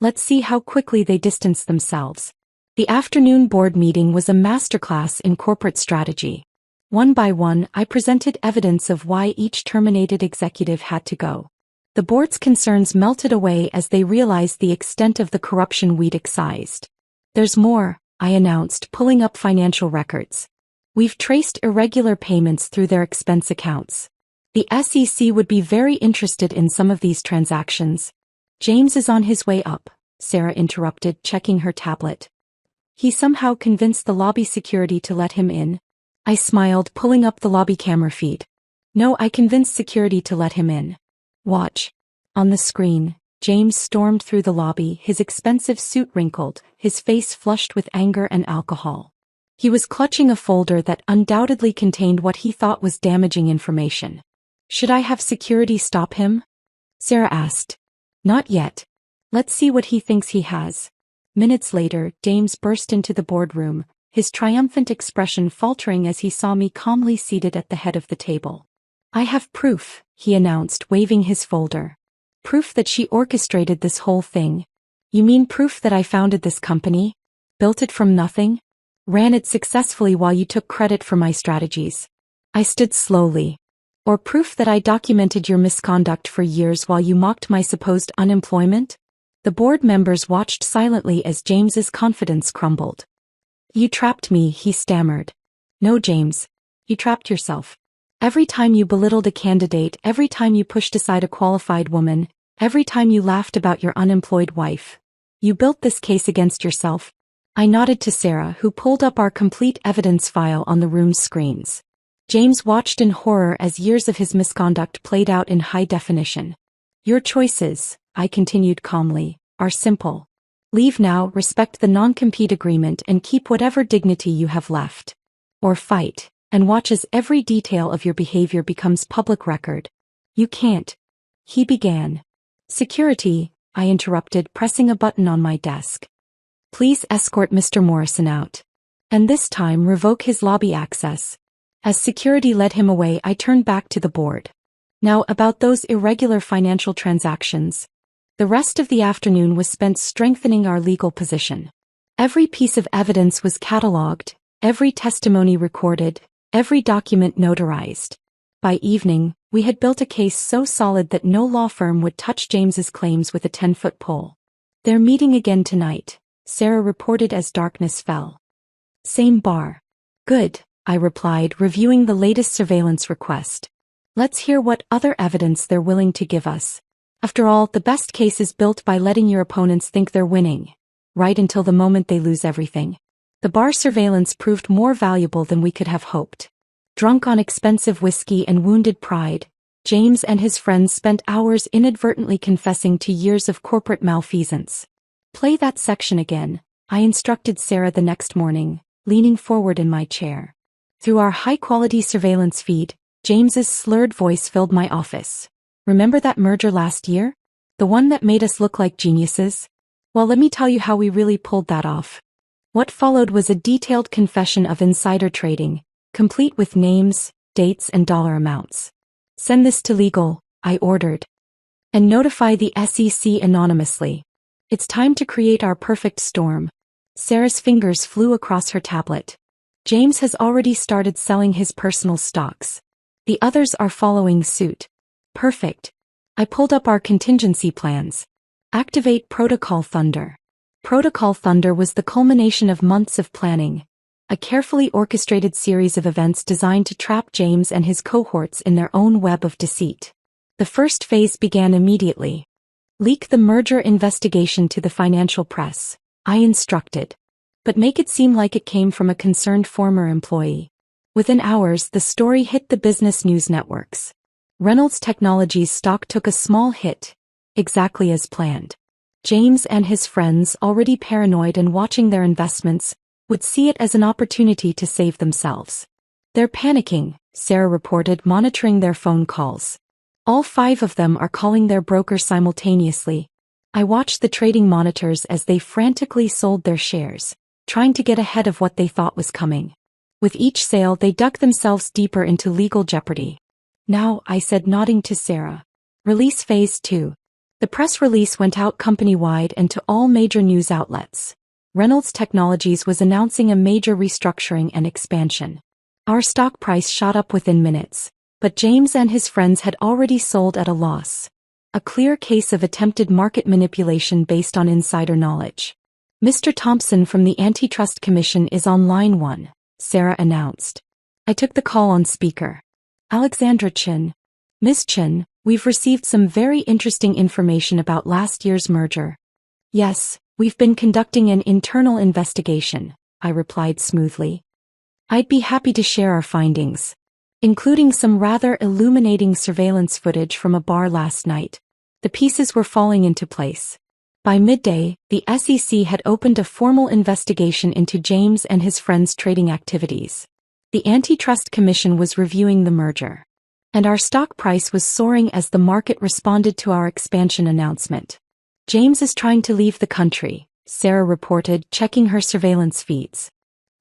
Let's see how quickly they distance themselves. The afternoon board meeting was a masterclass in corporate strategy. One by one, I presented evidence of why each terminated executive had to go. The board's concerns melted away as they realized the extent of the corruption we'd excised. There's more, I announced, pulling up financial records. We've traced irregular payments through their expense accounts. The SEC would be very interested in some of these transactions. James is on his way up, Sarah interrupted, checking her tablet. He somehow convinced the lobby security to let him in. I smiled, pulling up the lobby camera feed. No, I convinced security to let him in. Watch. On the screen, James stormed through the lobby, his expensive suit wrinkled, his face flushed with anger and alcohol. He was clutching a folder that undoubtedly contained what he thought was damaging information. Should I have security stop him? Sarah asked. Not yet. Let's see what he thinks he has. Minutes later, James burst into the boardroom, his triumphant expression faltering as he saw me calmly seated at the head of the table. I have proof, he announced, waving his folder. Proof that she orchestrated this whole thing. You mean proof that I founded this company? Built it from nothing? Ran it successfully while you took credit for my strategies. I stood slowly. Or proof that I documented your misconduct for years while you mocked my supposed unemployment? The board members watched silently as James's confidence crumbled. You trapped me, he stammered. No, James. You trapped yourself. Every time you belittled a candidate, every time you pushed aside a qualified woman, every time you laughed about your unemployed wife. You built this case against yourself. I nodded to Sarah, who pulled up our complete evidence file on the room's screens. James watched in horror as years of his misconduct played out in high definition. Your choices, I continued calmly, are simple. Leave now, respect the non-compete agreement and keep whatever dignity you have left. Or fight, and watch as every detail of your behavior becomes public record. You can't. He began. Security, I interrupted, pressing a button on my desk. Please escort Mr. Morrison out. And this time revoke his lobby access. As security led him away, I turned back to the board. Now about those irregular financial transactions. The rest of the afternoon was spent strengthening our legal position. Every piece of evidence was catalogued, every testimony recorded, every document notarized. By evening, we had built a case so solid that no law firm would touch James's claims with a 10-foot pole. They're meeting again tonight, Sarah reported as darkness fell. Same bar. Good, I replied, reviewing the latest surveillance request. Let's hear what other evidence they're willing to give us. After all, the best case is built by letting your opponents think they're winning. Right until the moment they lose everything. The bar surveillance proved more valuable than we could have hoped. Drunk on expensive whiskey and wounded pride, James and his friends spent hours inadvertently confessing to years of corporate malfeasance. Play that section again, I instructed Sarah the next morning, leaning forward in my chair. Through our high-quality surveillance feed, James's slurred voice filled my office. Remember that merger last year? The one that made us look like geniuses? Well, let me tell you how we really pulled that off. What followed was a detailed confession of insider trading, complete with names, dates, and dollar amounts. Send this to legal, I ordered. And notify the SEC anonymously. It's time to create our perfect storm. Sarah's fingers flew across her tablet. James has already started selling his personal stocks. The others are following suit. Perfect. I pulled up our contingency plans. Activate Protocol Thunder. Protocol Thunder was the culmination of months of planning. A carefully orchestrated series of events designed to trap James and his cohorts in their own web of deceit. The first phase began immediately. Leak the merger investigation to the financial press, I instructed. But make it seem like it came from a concerned former employee. Within hours, the story hit the business news networks. Reynolds Technologies stock took a small hit, exactly as planned. James and his friends, already paranoid and watching their investments, would see it as an opportunity to save themselves. They're panicking, Sarah reported, monitoring their phone calls. All 5 of them are calling their brokers simultaneously. I watched the trading monitors as they frantically sold their shares, trying to get ahead of what they thought was coming. With each sale, they dug themselves deeper into legal jeopardy. Now, I said, nodding to Sarah. Release Phase 2. The press release went out company-wide and to all major news outlets. Reynolds Technologies was announcing a major restructuring and expansion. Our stock price shot up within minutes, but James and his friends had already sold at a loss. A clear case of attempted market manipulation based on insider knowledge. Mr. Thompson from the Antitrust Commission is on line 1, Sarah announced. I took the call on speaker. Alexandra Chin. Miss Chin, we've received some very interesting information about last year's merger. Yes, we've been conducting an internal investigation, I replied smoothly. I'd be happy to share our findings, including some rather illuminating surveillance footage from a bar last night. The pieces were falling into place. By midday, the SEC had opened a formal investigation into James and his friends' trading activities. The Antitrust Commission was reviewing the merger. And our stock price was soaring as the market responded to our expansion announcement. James is trying to leave the country, Sarah reported, checking her surveillance feeds.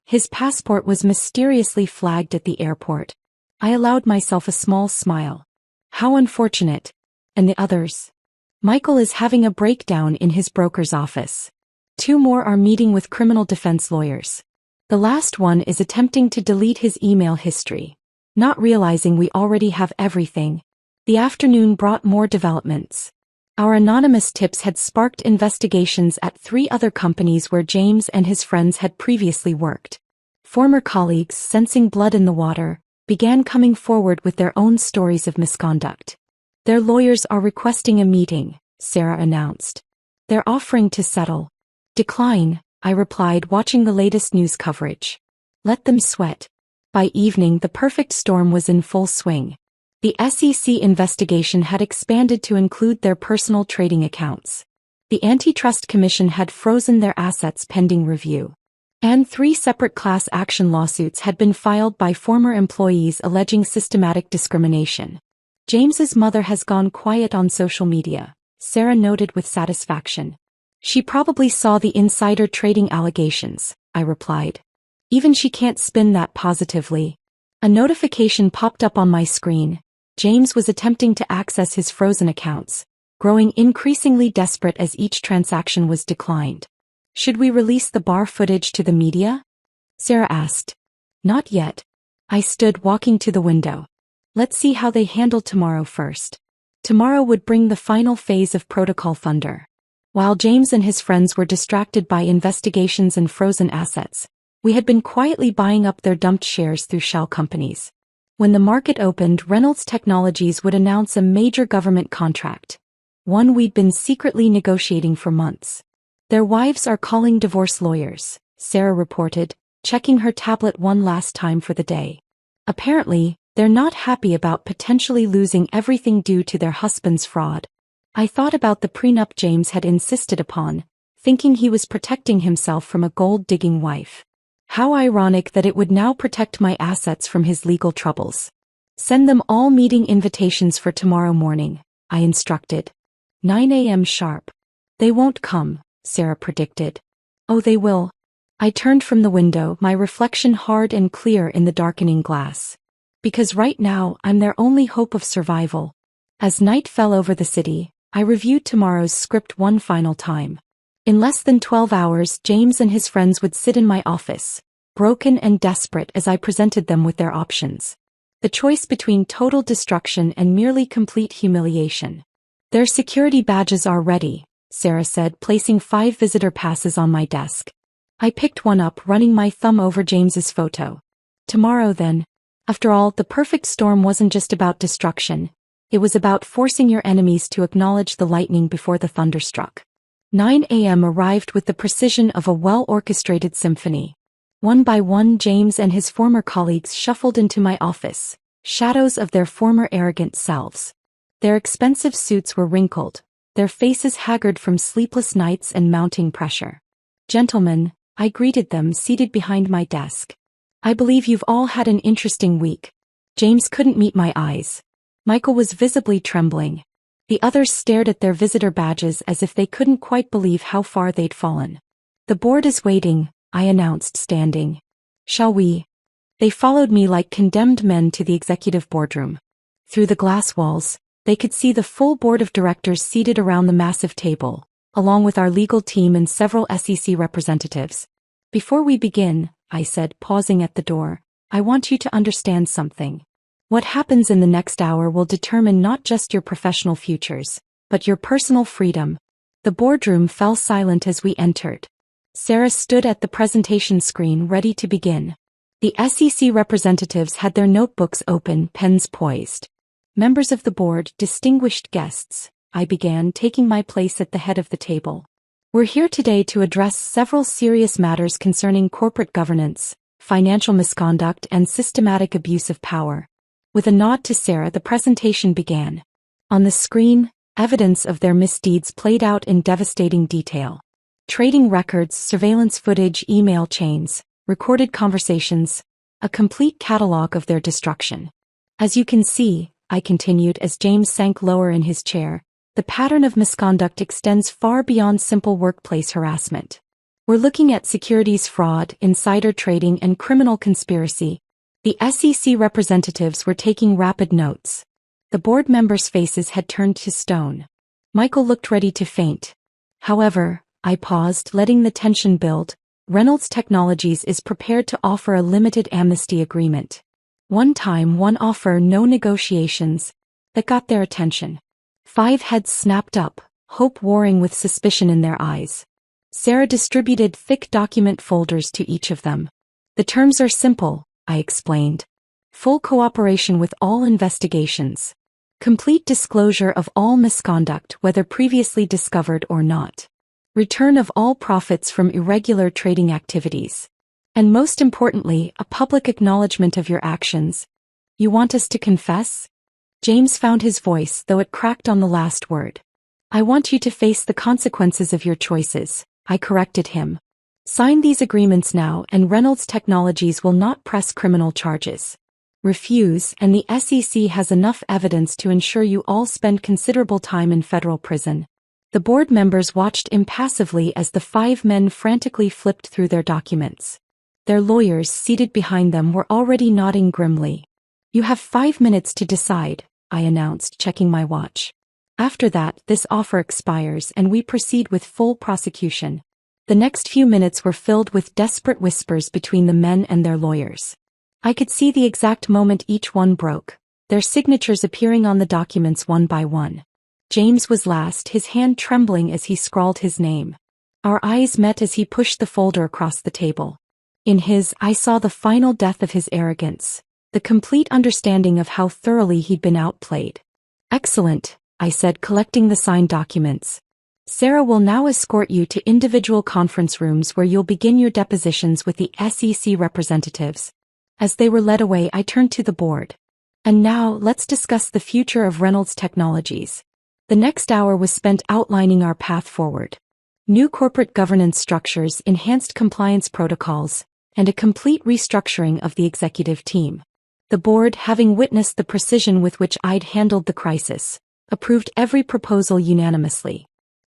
His passport was mysteriously flagged at the airport. I allowed myself a small smile. How unfortunate. And the others? Michael is having a breakdown in his broker's office. 2 more are meeting with criminal defense lawyers. The last one is attempting to delete his email history. Not realizing we already have everything. The afternoon brought more developments. Our anonymous tips had sparked investigations at 3 other companies where James and his friends had previously worked. Former colleagues, sensing blood in the water, began coming forward with their own stories of misconduct. Their lawyers are requesting a meeting, Sarah announced. They're offering to settle. Decline, I replied, watching the latest news coverage. Let them sweat. By evening, the perfect storm was in full swing. The SEC investigation had expanded to include their personal trading accounts. The Antitrust Commission had frozen their assets pending review. And 3 separate class action lawsuits had been filed by former employees alleging systematic discrimination. James's mother has gone quiet on social media, Sarah noted with satisfaction. She probably saw the insider trading allegations, I replied. Even she can't spin that positively. A notification popped up on my screen. James was attempting to access his frozen accounts, growing increasingly desperate as each transaction was declined. Should we release the bar footage to the media? Sarah asked. Not yet. I stood walking to the window. Let's see how they handle tomorrow first. Tomorrow would bring the final phase of Protocol Thunder. While James and his friends were distracted by investigations and frozen assets, we had been quietly buying up their dumped shares through shell companies. When the market opened, Reynolds Technologies would announce a major government contract. One we'd been secretly negotiating for months. Their wives are calling divorce lawyers, Sarah reported, checking her tablet one last time for the day. Apparently, they're not happy about potentially losing everything due to their husband's fraud. I thought about the prenup James had insisted upon, thinking he was protecting himself from a gold-digging wife. How ironic that it would now protect my assets from his legal troubles. Send them all meeting invitations for tomorrow morning, I instructed. 9 a.m. sharp. They won't come, Sarah predicted. Oh, they will. I turned from the window, my reflection hard and clear in the darkening glass. Because right now, I'm their only hope of survival. As night fell over the city, I reviewed tomorrow's script one final time. In less than 12 hours, James and his friends would sit in my office, broken and desperate as I presented them with their options. The choice between total destruction and merely complete humiliation. Their security badges are ready, Sarah said, placing 5 visitor passes on my desk. I picked one up, running my thumb over James's photo. Tomorrow then. After all, the perfect storm wasn't just about destruction. It was about forcing your enemies to acknowledge the lightning before the thunder struck. 9 a.m. arrived with the precision of a well-orchestrated symphony. One by one, James and his former colleagues shuffled into my office, shadows of their former arrogant selves. Their expensive suits were wrinkled, their faces haggard from sleepless nights and mounting pressure. Gentlemen, I greeted them, seated behind my desk. I believe you've all had an interesting week. James couldn't meet my eyes. Michael was visibly trembling. The others stared at their visitor badges as if they couldn't quite believe how far they'd fallen. The board is waiting, I announced, standing. Shall we? They followed me like condemned men to the executive boardroom. Through the glass walls, they could see the full board of directors seated around the massive table, along with our legal team and several SEC representatives. Before we begin, I said, pausing at the door, I want you to understand something. What happens in the next hour will determine not just your professional futures, but your personal freedom. The boardroom fell silent as we entered. Sarah stood at the presentation screen ready to begin. The SEC representatives had their notebooks open, pens poised. Members of the board, distinguished guests, I began, taking my place at the head of the table. We're here today to address several serious matters concerning corporate governance, financial misconduct, and systematic abuse of power. With a nod to Sarah, the presentation began. On the screen, evidence of their misdeeds played out in devastating detail. Trading records, surveillance footage, email chains, recorded conversations, a complete catalog of their destruction. As you can see, I continued as James sank lower in his chair, the pattern of misconduct extends far beyond simple workplace harassment. We're looking at securities fraud, insider trading, and criminal conspiracy. The SEC representatives were taking rapid notes. The board members' faces had turned to stone. Michael looked ready to faint. However, I paused, letting the tension build. Reynolds Technologies is prepared to offer a limited amnesty agreement. One time, one offer, no negotiations. That got their attention. 5 heads snapped up, hope warring with suspicion in their eyes. Sarah distributed thick document folders to each of them. The terms are simple, I explained. Full cooperation with all investigations. Complete disclosure of all misconduct, whether previously discovered or not. Return of all profits from irregular trading activities. And most importantly, a public acknowledgement of your actions. You want us to confess? James found his voice, though it cracked on the last word. I want you to face the consequences of your choices, I corrected him. Sign these agreements now and Reynolds Technologies will not press criminal charges. Refuse and the SEC has enough evidence to ensure you all spend considerable time in federal prison. The board members watched impassively as the 5 men frantically flipped through their documents. Their lawyers seated behind them were already nodding grimly. You have 5 minutes to decide, I announced, checking my watch. After that, this offer expires and we proceed with full prosecution. The next few minutes were filled with desperate whispers between the men and their lawyers. I could see the exact moment each one broke, their signatures appearing on the documents one by one. James was last, his hand trembling as he scrawled his name. Our eyes met as he pushed the folder across the table. In his, I saw the final death of his arrogance, the complete understanding of how thoroughly he'd been outplayed. Excellent, I said, collecting the signed documents. Sarah will now escort you to individual conference rooms where you'll begin your depositions with the SEC representatives. As they were led away, I turned to the board. And now, let's discuss the future of Reynolds Technologies. The next hour was spent outlining our path forward. New corporate governance structures, enhanced compliance protocols, and a complete restructuring of the executive team. The board, having witnessed the precision with which I'd handled the crisis, approved every proposal unanimously.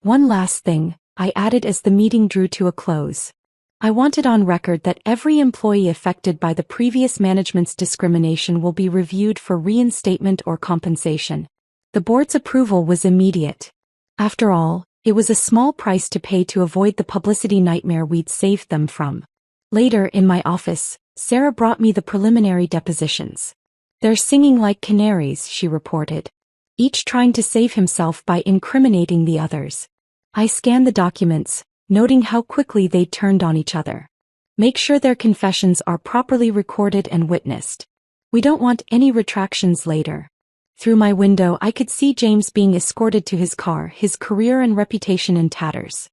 One last thing, I added as the meeting drew to a close. I wanted on record that every employee affected by the previous management's discrimination will be reviewed for reinstatement or compensation. The board's approval was immediate. After all, it was a small price to pay to avoid the publicity nightmare we'd saved them from. Later, in my office, Sarah brought me the preliminary depositions. They're singing like canaries, she reported. Each trying to save himself by incriminating the others. I scanned the documents, noting how quickly they turned on each other. Make sure their confessions are properly recorded and witnessed. We don't want any retractions later. Through my window I could see James being escorted to his car, his career and reputation in tatters.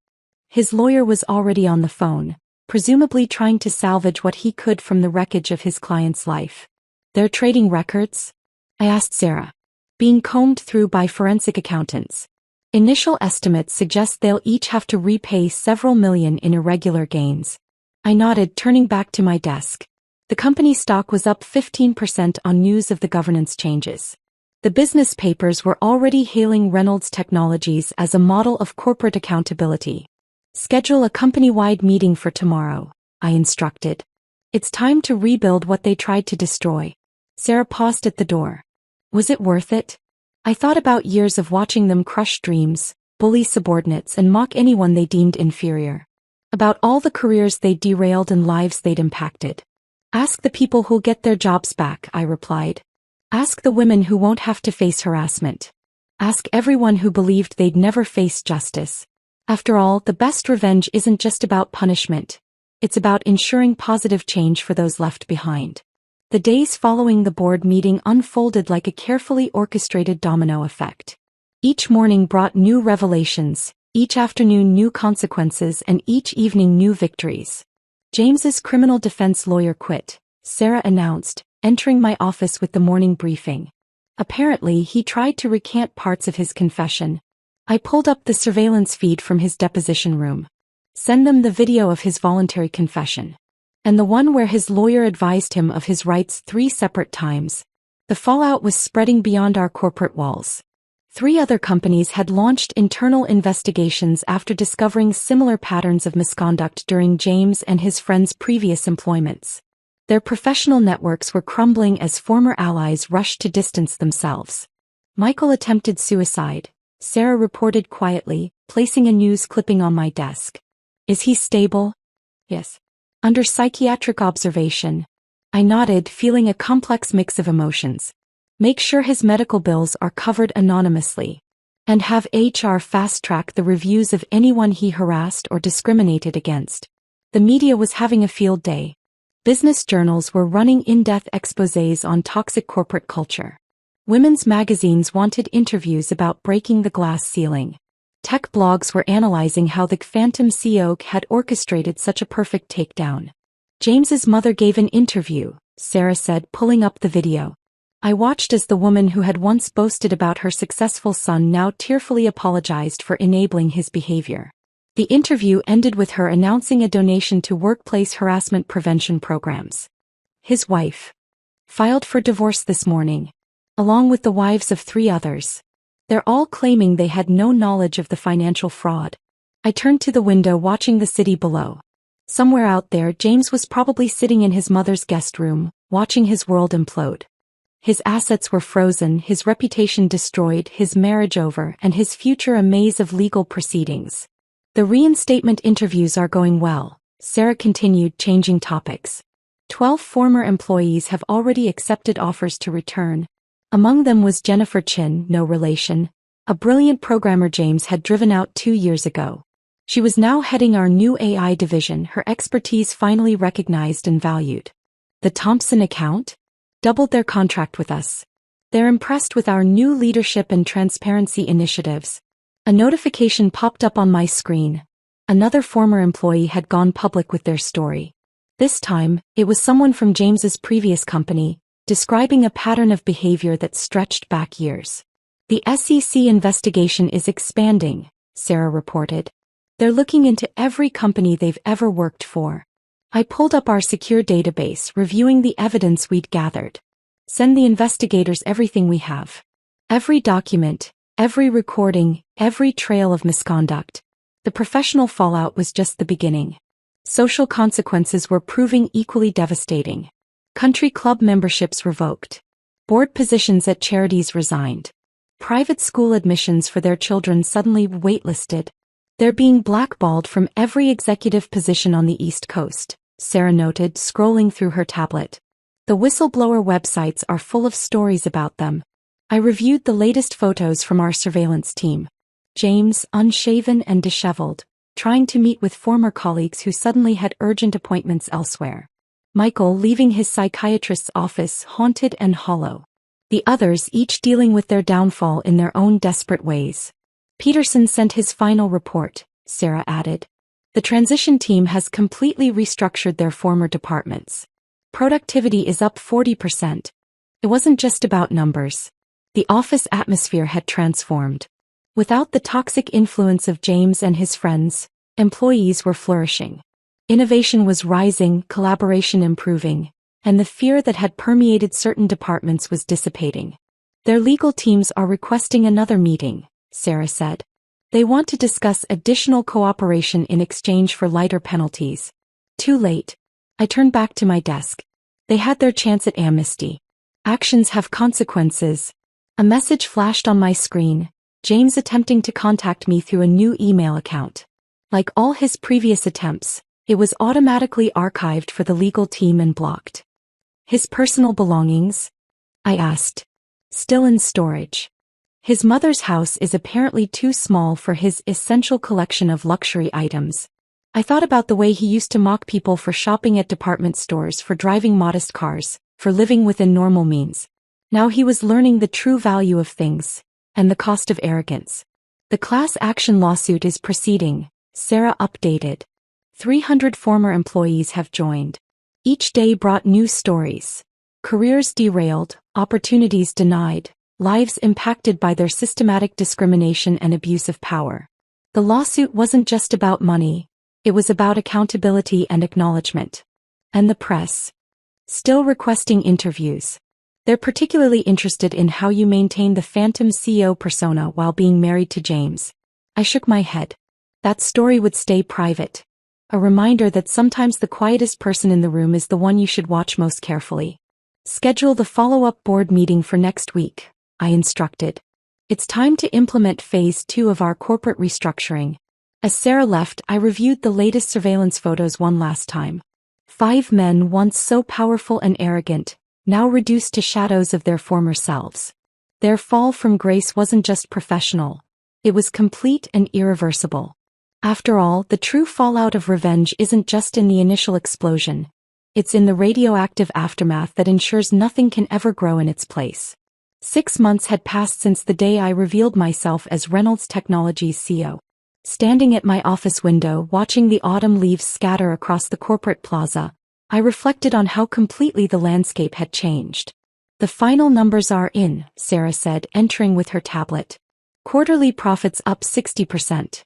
His lawyer was already on the phone, presumably trying to salvage what he could from the wreckage of his client's life. Their trading records? I asked Sarah. Being combed through by forensic accountants. Initial estimates suggest they'll each have to repay several million in irregular gains. I nodded, turning back to my desk. The company stock was up 15% on news of the governance changes. The business papers were already hailing Reynolds Technologies as a model of corporate accountability. Schedule a company-wide meeting for tomorrow, I instructed. It's time to rebuild what they tried to destroy. Sarah paused at the door. Was it worth it? I thought about years of watching them crush dreams, bully subordinates and mock anyone they deemed inferior. About all the careers they derailed and lives they'd impacted. Ask the people who'll get their jobs back, I replied. Ask the women who won't have to face harassment. Ask everyone who believed they'd never face justice. After all, the best revenge isn't just about punishment. It's about ensuring positive change for those left behind. The days following the board meeting unfolded like a carefully orchestrated domino effect. Each morning brought new revelations, each afternoon new consequences, and each evening new victories. James's criminal defense lawyer quit, Sarah announced, entering my office with the morning briefing. Apparently, he tried to recant parts of his confession. I pulled up the surveillance feed from his deposition room. Send them the video of his voluntary confession. And the one where his lawyer advised him of his rights 3 separate times. The fallout was spreading beyond our corporate walls. 3 other companies had launched internal investigations after discovering similar patterns of misconduct during James and his friends' previous employments. Their professional networks were crumbling as former allies rushed to distance themselves. Michael attempted suicide, Sarah reported quietly, placing a news clipping on my desk. Is he stable? Yes. Under psychiatric observation. I nodded, feeling a complex mix of emotions. Make sure his medical bills are covered anonymously. And have HR fast-track the reviews of anyone he harassed or discriminated against. The media was having a field day. Business journals were running in-depth exposés on toxic corporate culture. Women's magazines wanted interviews about breaking the glass ceiling. Tech blogs were analyzing how the phantom CEO had orchestrated such a perfect takedown. James's mother gave an interview, Sarah said, pulling up the video. I watched as the woman who had once boasted about her successful son now tearfully apologized for enabling his behavior. The interview ended with her announcing a donation to workplace harassment prevention programs. His wife filed for divorce this morning, along with the wives of 3 others. They're all claiming they had no knowledge of the financial fraud. I turned to the window watching the city below. Somewhere out there, James was probably sitting in his mother's guest room, watching his world implode. His assets were frozen, his reputation destroyed, his marriage over, and his future a maze of legal proceedings. The reinstatement interviews are going well, Sarah continued, changing topics. 12 former employees have already accepted offers to return. Among them was Jennifer Chin, no relation, a brilliant programmer James had driven out 2 years ago. She was now heading our new AI division, her expertise finally recognized and valued. The Thompson account doubled their contract with us. They're impressed with our new leadership and transparency initiatives. A notification popped up on my screen. Another former employee had gone public with their story. This time, it was someone from James's previous company, describing a pattern of behavior that stretched back years. The SEC investigation is expanding, Sarah reported. They're looking into every company they've ever worked for. I pulled up our secure database, reviewing the evidence we'd gathered. Send the investigators everything we have. Every document, every recording, every trail of misconduct. The professional fallout was just the beginning. Social consequences were proving equally devastating. Country club memberships revoked. Board positions at charities resigned. Private school admissions for their children suddenly waitlisted. They're being blackballed from every executive position on the East Coast, Sarah noted, scrolling through her tablet. The whistleblower websites are full of stories about them. I reviewed the latest photos from our surveillance team. James, unshaven and disheveled, trying to meet with former colleagues who suddenly had urgent appointments elsewhere. Michael leaving his psychiatrist's office haunted and hollow. The others each dealing with their downfall in their own desperate ways. Peterson sent his final report, Sarah added. The transition team has completely restructured their former departments. Productivity is up 40%. It wasn't just about numbers. The office atmosphere had transformed. Without the toxic influence of James and his friends, employees were flourishing. Innovation was rising, collaboration improving, and the fear that had permeated certain departments was dissipating. Their legal teams are requesting another meeting, Sarah said. They want to discuss additional cooperation in exchange for lighter penalties. Too late. I turned back to my desk. They had their chance at amnesty. Actions have consequences. A message flashed on my screen, James attempting to contact me through a new email account. Like all his previous attempts, it was automatically archived for the legal team and blocked. His personal belongings? I asked. Still in storage. His mother's house is apparently too small for his essential collection of luxury items. I thought about the way he used to mock people for shopping at department stores, for driving modest cars, for living within normal means. Now he was learning the true value of things, and the cost of arrogance. The class action lawsuit is proceeding, Sarah updated. 300 former employees have joined. Each day brought new stories. Careers derailed, opportunities denied, lives impacted by their systematic discrimination and abuse of power. The lawsuit wasn't just about money. It was about accountability and acknowledgement. And the press? Still requesting interviews. They're particularly interested in how you maintain the phantom CEO persona while being married to James. I shook my head. That story would stay private. A reminder that sometimes the quietest person in the room is the one you should watch most carefully. Schedule the follow-up board meeting for next week, I instructed. It's time to implement phase 2 of our corporate restructuring. As Sarah left, I reviewed the latest surveillance photos one last time. 5 men once so powerful and arrogant, now reduced to shadows of their former selves. Their fall from grace wasn't just professional. It was complete and irreversible. After all, the true fallout of revenge isn't just in the initial explosion. It's in the radioactive aftermath that ensures nothing can ever grow in its place. 6 months had passed since the day I revealed myself as Reynolds Technologies CEO. Standing at my office window watching the autumn leaves scatter across the corporate plaza, I reflected on how completely the landscape had changed. The final numbers are in, Sarah said, entering with her tablet. Quarterly profits up 60%.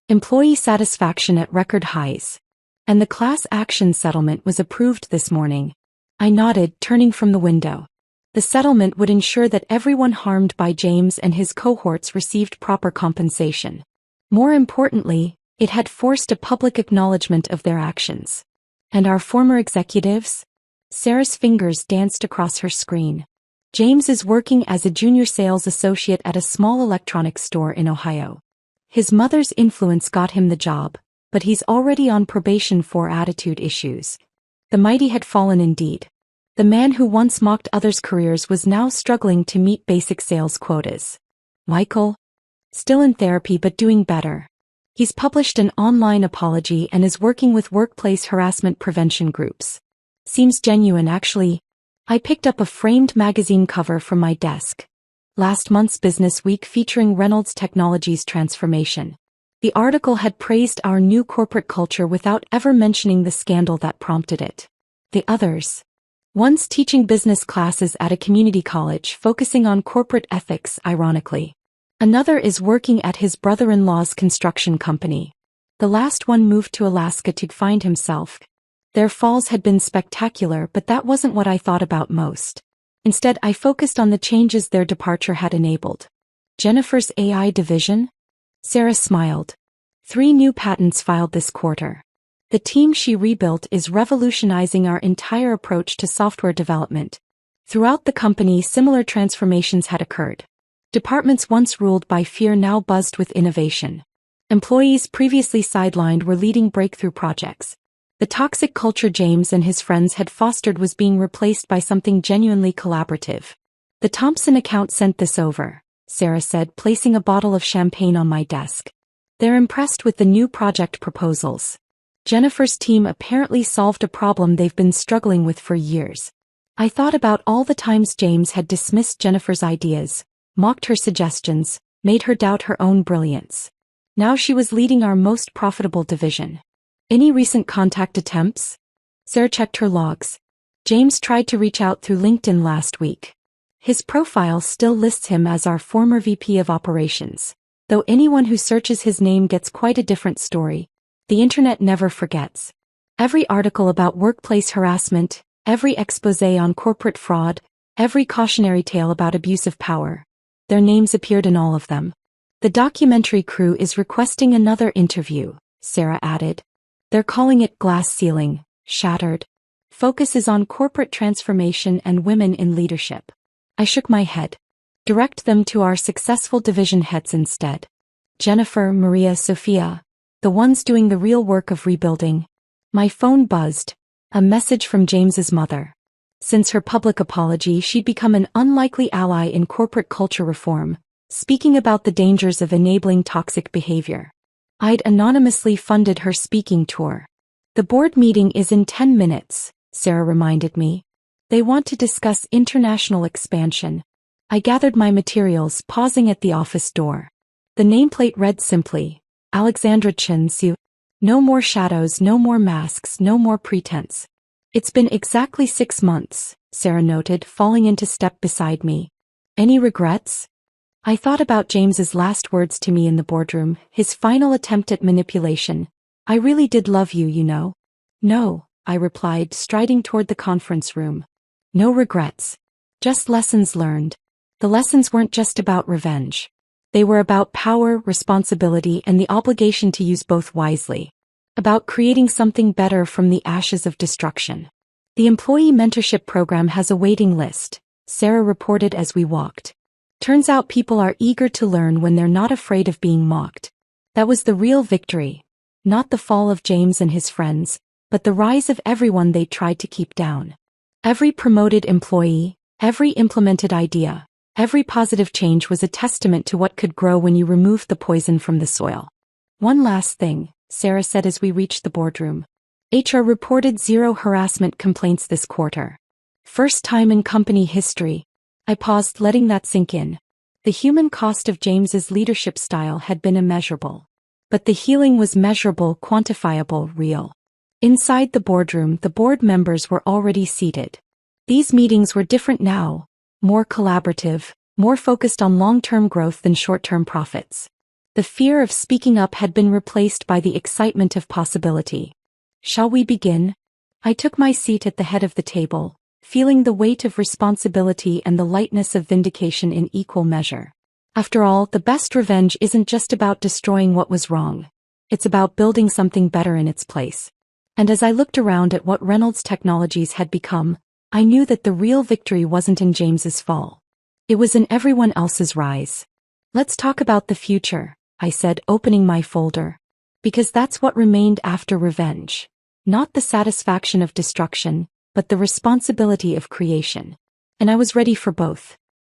Employee satisfaction at record highs. And the class action settlement was approved this morning. I nodded, turning from the window. The settlement would ensure that everyone harmed by James and his cohorts received proper compensation. More importantly, it had forced a public acknowledgement of their actions. And our former executives? Sarah's fingers danced across her screen. James is working as a junior sales associate at a small electronics store in Ohio. His mother's influence got him the job, but he's already on probation for attitude issues. The mighty had fallen indeed. The man who once mocked others' careers was now struggling to meet basic sales quotas. Michael? Still in therapy but doing better. He's published an online apology and is working with workplace harassment prevention groups. Seems genuine actually. I picked up a framed magazine cover from my desk. Last month's Business Week featuring Reynolds Technologies transformation. The article had praised our new corporate culture without ever mentioning the scandal that prompted it. The others. One's teaching business classes at a community college focusing on corporate ethics, ironically. Another is working at his brother-in-law's construction company. The last one moved to Alaska to find himself. Their falls had been spectacular, but that wasn't what I thought about most. Instead, I focused on the changes their departure had enabled. Jennifer's AI division? Sarah smiled. 3 new patents filed this quarter. The team she rebuilt is revolutionizing our entire approach to software development. Throughout the company, similar transformations had occurred. Departments once ruled by fear now buzzed with innovation. Employees previously sidelined were leading breakthrough projects. The toxic culture James and his friends had fostered was being replaced by something genuinely collaborative. The Thompson account sent this over, Sarah said, placing a bottle of champagne on my desk. They're impressed with the new project proposals. Jennifer's team apparently solved a problem they've been struggling with for years. I thought about all the times James had dismissed Jennifer's ideas, mocked her suggestions, made her doubt her own brilliance. Now she was leading our most profitable division. Any recent contact attempts? Sarah checked her logs. James tried to reach out through LinkedIn last week. His profile still lists him as our former VP of operations. Though anyone who searches his name gets quite a different story. The internet never forgets. Every article about workplace harassment, every exposé on corporate fraud, every cautionary tale about abuse of power. Their names appeared in all of them. The documentary crew is requesting another interview, Sarah added. They're calling it Glass Ceiling, Shattered. Focus is on corporate transformation and women in leadership. I shook my head. Direct them to our successful division heads instead. Jennifer, Maria, Sophia. The ones doing the real work of rebuilding. My phone buzzed. A message from James's mother. Since her public apology, she'd become an unlikely ally in corporate culture reform, speaking about the dangers of enabling toxic behavior. I'd anonymously funded her speaking tour. The board meeting is in 10 minutes, Sarah reminded me. They want to discuss international expansion. I gathered my materials, pausing at the office door. The nameplate read simply, Alexandra Chen Su. No more shadows, no more masks, no more pretense. It's been exactly 6 months, Sarah noted, falling into step beside me. Any regrets? I thought about James's last words to me in the boardroom, his final attempt at manipulation. I really did love you, you know. No, I replied, striding toward the conference room. No regrets. Just lessons learned. The lessons weren't just about revenge. They were about power, responsibility, and the obligation to use both wisely. About creating something better from the ashes of destruction. The employee mentorship program has a waiting list, Sarah reported as we walked. Turns out people are eager to learn when they're not afraid of being mocked. That was the real victory. Not the fall of James and his friends, but the rise of everyone they tried to keep down. Every promoted employee, every implemented idea, every positive change was a testament to what could grow when you removed the poison from the soil. One last thing, Sarah said as we reached the boardroom. HR reported 0 harassment complaints this quarter. First time in company history. I paused, letting that sink in. The human cost of James's leadership style had been immeasurable. But the healing was measurable, quantifiable, real. Inside the boardroom, the board members were already seated. These meetings were different now, more collaborative, more focused on long-term growth than short-term profits. The fear of speaking up had been replaced by the excitement of possibility. Shall we begin? I took my seat at the head of the table, feeling the weight of responsibility and the lightness of vindication in equal measure. After all, the best revenge isn't just about destroying what was wrong. It's about building something better in its place. And as I looked around at what Reynolds Technologies had become, I knew that the real victory wasn't in James's fall. It was in everyone else's rise. Let's talk about the future, I said, opening my folder. Because that's what remained after revenge. Not the satisfaction of destruction, but the responsibility of creation. And I was ready for both.